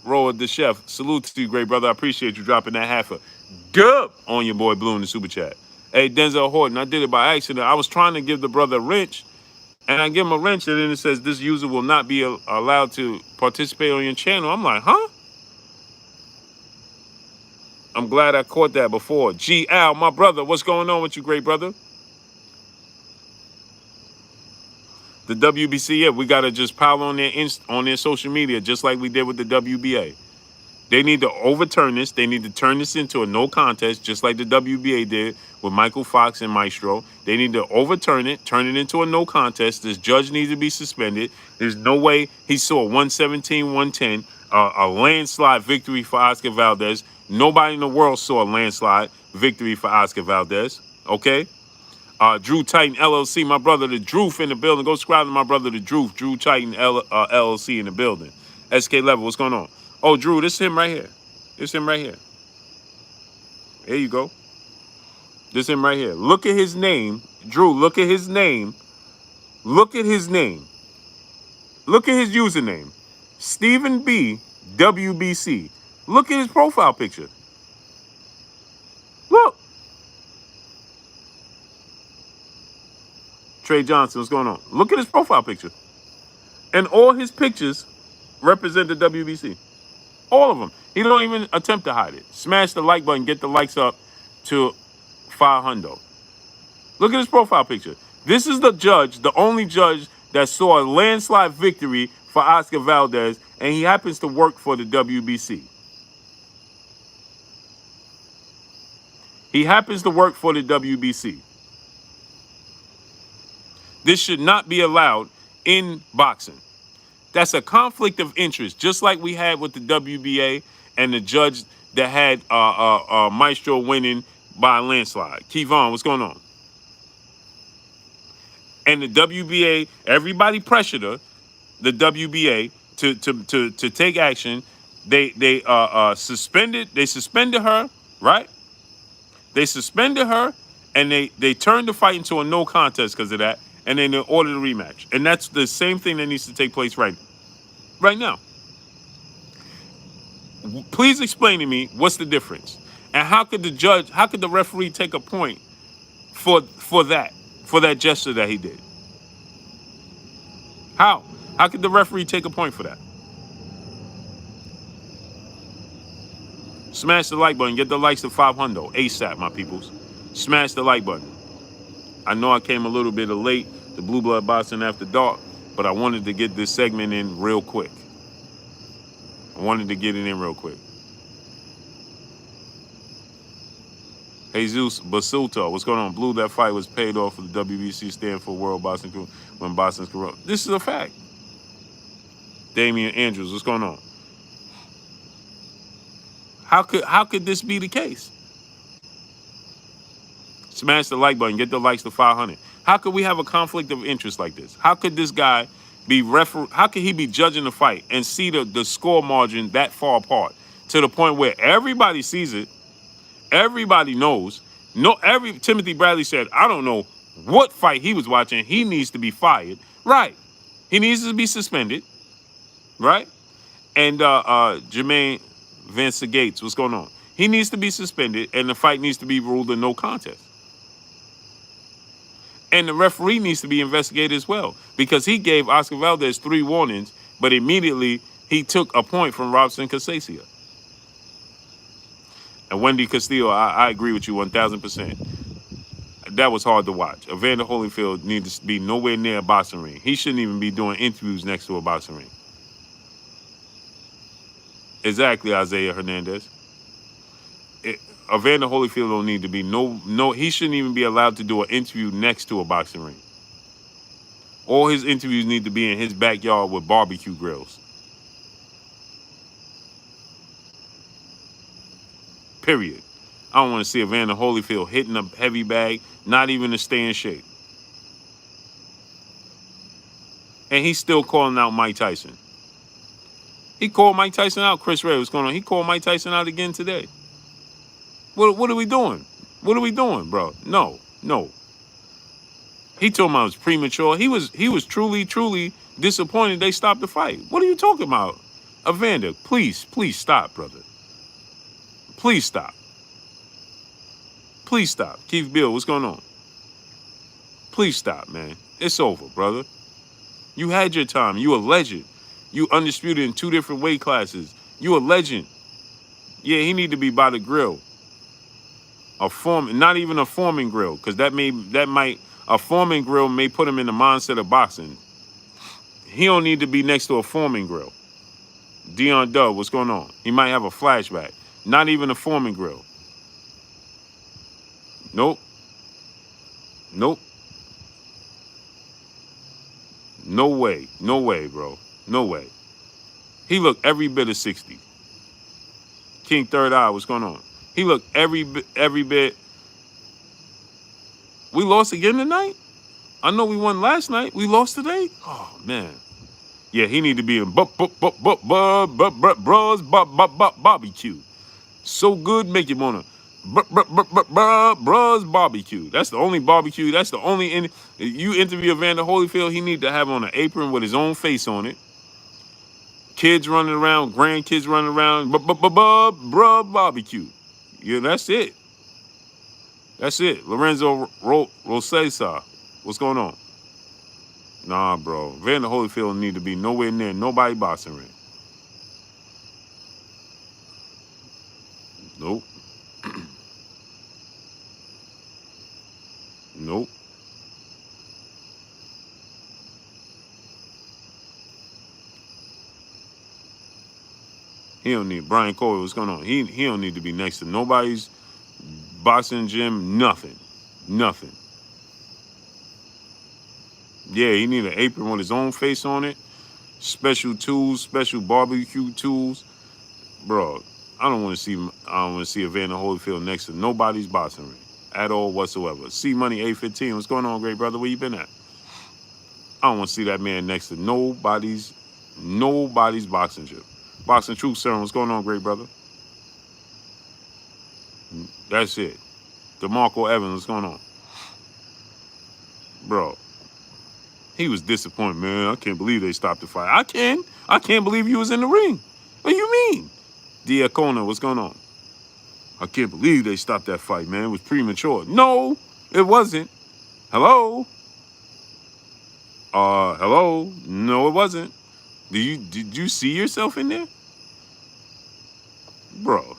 Roar the Chef, salute to you, great brother. I appreciate you dropping that half a go on your boy Blue in the super chat. Hey, Denzel Horton, I did it by accident. I was trying to give the brother a wrench, and I give him a wrench, and then it says this user will not be allowed to participate on your channel. I'm like, huh? I'm glad I caught that before. G. Al, my brother, what's going on with you, great brother? The WBC, yeah, we got to just pile on their social media, just like we did with the WBA. They need to overturn this. They need to turn this into a no contest, just like the WBA did with Michael Fox and Maestro. They need to overturn it, turn it into a no contest. This judge needs to be suspended. There's no way he saw 117, 110, a landslide victory for Oscar Valdez. Nobody in the world saw a landslide victory for Oscar Valdez, okay? Drew Titan LLC, my brother, the Droof in the building. Go subscribe to my brother, the Droof, Drew Titan LLC in the building. SK Level, what's going on? Oh, Drew, this is him right here. This is him right here. There you go. This is him right here. Look at his name. Drew, look at his name. Look at his name. Look at his username. Stephen B. WBC. Look at his profile picture. Look. Trey Johnson, what's going on? Look at his profile picture. And all his pictures represent the WBC. All of them. He don't even attempt to hide it. Smash the like button, get the likes up to 500. Look at his profile picture. This is the judge, the only judge that saw a landslide victory for Oscar Valdez, and he happens to work for the WBC. He happens to work for the WBC. This should not be allowed in boxing. That's a conflict of interest, just like we had with the WBA and the judge that had Maestro winning by a landslide. Kevon, what's going on? And the WBA, everybody pressured her, the WBA, to take action. They suspended her, right? They suspended her, and they turned the fight into a no contest because of that, and then they ordered a rematch. And that's the same thing that needs to take place right now. Please explain to me what's the difference, and how could the referee take a point for that gesture that he did? How could the referee take a point for that? Smash the like button. Get the likes to 500 ASAP, my peoples. Smash the like button. I know I came a little bit late to Blue Blood Boxing After Dark, but I wanted to get this segment in real quick. Jesus Basuto, what's going on? Blue, that fight was paid off for the WBC stand for World Boxing when Boston's corrupt. This is a fact. Damian Andrews, what's going on? How could this be the case? Smash the like button. Get the likes to 500. How could we have a conflict of interest like this? How could this guy how could he be judging the fight and see the score margin that far apart to the point where everybody sees it, everybody knows. Timothy Bradley said, I don't know what fight he was watching. He needs to be fired. Right. He needs to be suspended. Right? And Jermaine Vance Gates, what's going on? He needs to be suspended, and the fight needs to be ruled a no contest. And the referee needs to be investigated as well, because he gave Oscar Valdez 3 warnings, but immediately he took a point from Robson Casacia. And Wendy Castillo, I agree with you 1,000%. That was hard to watch. Evander Holyfield needs to be nowhere near a boxing ring. He shouldn't even be doing interviews next to a boxing ring. Exactly, Isaiah Hernandez. Evander Holyfield don't need to be he shouldn't even be allowed to do an interview next to a boxing ring. All his interviews need to be in his backyard with barbecue grills. Period. I don't want to see Evander Holyfield hitting a heavy bag, not even to stay in shape. And he's still calling out Mike Tyson. He called Mike Tyson out. Chris Ray, what's going on? He called Mike Tyson out again today. What are we doing? What are we doing, bro? No. He told him I was premature. He was truly disappointed they stopped the fight. What are you talking about? Evander, please stop, brother. Please stop. Please stop. Keith Bill, what's going on? Please stop, man. It's over, brother. You had your time. You a legend. You undisputed in 2 different weight classes. You a legend. Yeah, he need to be by the grill. Not even a Foreman grill, because a Foreman grill may put him in the mindset of boxing. He don't need to be next to a Foreman grill. Dion Dove, what's going on? He might have a flashback. Not even a Foreman grill. Nope. No way, bro. No way. He looked every bit of 60. King Third Eye, what's going on? He looked every bit. We lost again tonight? I know we won last night. We lost today? Oh, man. Yeah, he need to be in Bros Barbecue. So good, make you wanna Bros Barbecue. That's the only barbecue. That's the only. You interview Evander Holyfield, he need to have on an apron with his own face on it. Kids running around, grandkids running around. Bros Barbecue. Yeah, that's it. Lorenzo Rosesa, what's going on? Nah, bro. Vander Holyfield need to be nowhere near nobody boxing ring. Nope. Nope. He don't need Brian Corey. What's going on? He don't need to be next to nobody's boxing gym. Nothing. Nothing. Yeah, he need an apron with his own face on it. Special tools, special barbecue tools. Bro, I don't want to see Evander Holyfield next to nobody's boxing ring at all whatsoever. C Money 815. What's going on, great brother? Where you been at? I don't want to see that man next to nobody's boxing gym. Boxing Truth Serum. What's going on, great brother? That's it. DeMarco Evans. What's going on? Bro, he was disappointed, man. I can't believe they stopped the fight. I can't believe you was in the ring. What do you mean? Diacona, what's going on? I can't believe they stopped that fight, man. It was premature. No, it wasn't. Hello? Hello? No, it wasn't. Did you see yourself in there? Bro.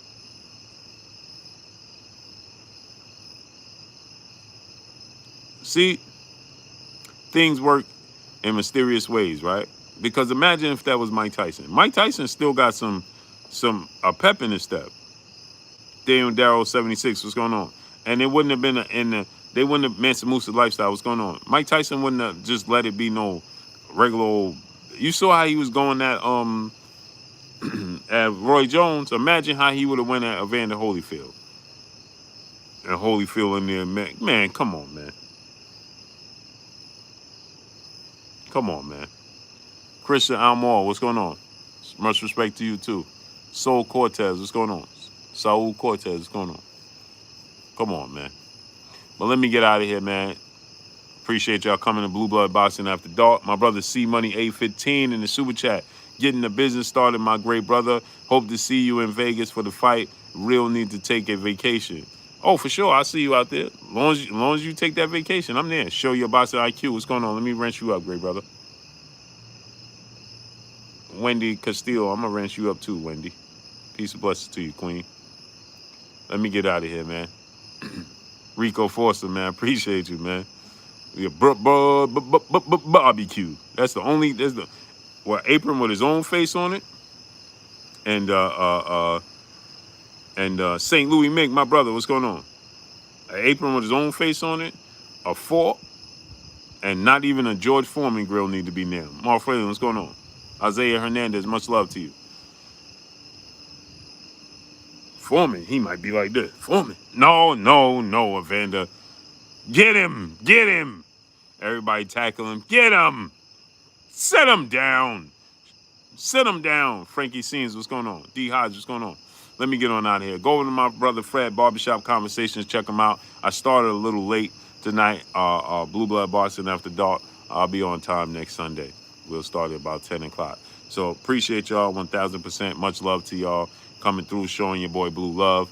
See, things work in mysterious ways, right? Because imagine if that was Mike Tyson. Mike Tyson still got some a pep in his step. Daniel Darrow 76, what's going on? And it wouldn't have been they wouldn't have Mansa Musa lifestyle, what's going on? Mike Tyson wouldn't have just let it be no regular old. You saw how he was going at at Roy Jones. Imagine how he would have went at Evander Holyfield. And Holyfield in there, man, come on, man. Come on, man. Christian Almore, what's going on? Much respect to you too. Saul Cortez, what's going on? Saul Cortez, what's going on? Come on, man. But let me get out of here, man. Appreciate y'all coming to Blue Blood Boxing After Dark. My brother C Money 815 in the super chat. Getting the business started, my great brother. Hope to see you in Vegas for the fight. Real need to take a vacation. Oh, for sure. I'll see you out there. As long as you take that vacation, I'm there. Show your boxing IQ. What's going on? Let me wrench you up, great brother. Wendy Castillo, I'm going to wrench you up too, Wendy. Peace and blessings to you, queen. Let me get out of here, man. Rico Forster, man. Appreciate you, man. Yeah, barbecue. That's the only. There's the apron with his own face on it, and St. Louis Mink, my brother. What's going on? An apron with his own face on it, a fork, and not even a George Foreman grill need to be nailed. Mark Fraley, what's going on? Isaiah Hernandez, much love to you. Foreman, he might be like this. Foreman, no, Evander, get him. Everybody tackle him, get him. Set him down. Frankie Scenes, what's going on? D. Hodge, what's going on? Let me get on out of here. Go over to my brother Fred, Barbershop Conversations. Check him out. I started a little late tonight. Blue Blood Boxing After Dark. I'll be on time next Sunday. We'll start at about 10 o'clock. So appreciate y'all 1,000%. Much love to y'all coming through, showing your boy Blue love.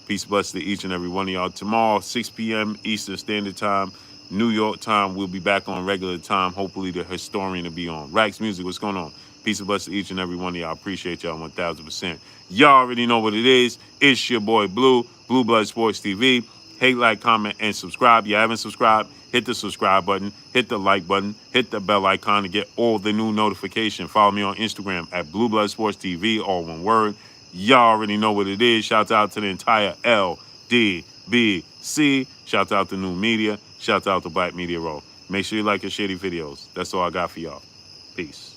Peace, bless to each and every one of y'all. Tomorrow, 6 p.m. Eastern Standard Time. New York time, we'll be back on regular time. Hopefully the historian will be on. Rax Music, what's going on? Peace and blessings to each and every one of y'all. Appreciate y'all 1,000%. Y'all already know what it is. It's your boy Blue, Blue Blood Sports TV. Hate, like, comment, and subscribe. You haven't subscribed, hit the subscribe button, hit the like button, hit the bell icon to get all the new notifications. Follow me on Instagram at Blue Blood Sports TV, all one word. Y'all already know what it is. Shouts out to the entire LDBC. Shouts out to New Media. Shouts out to Black Media Row. Make sure you like your shitty videos. That's all I got for y'all. Peace.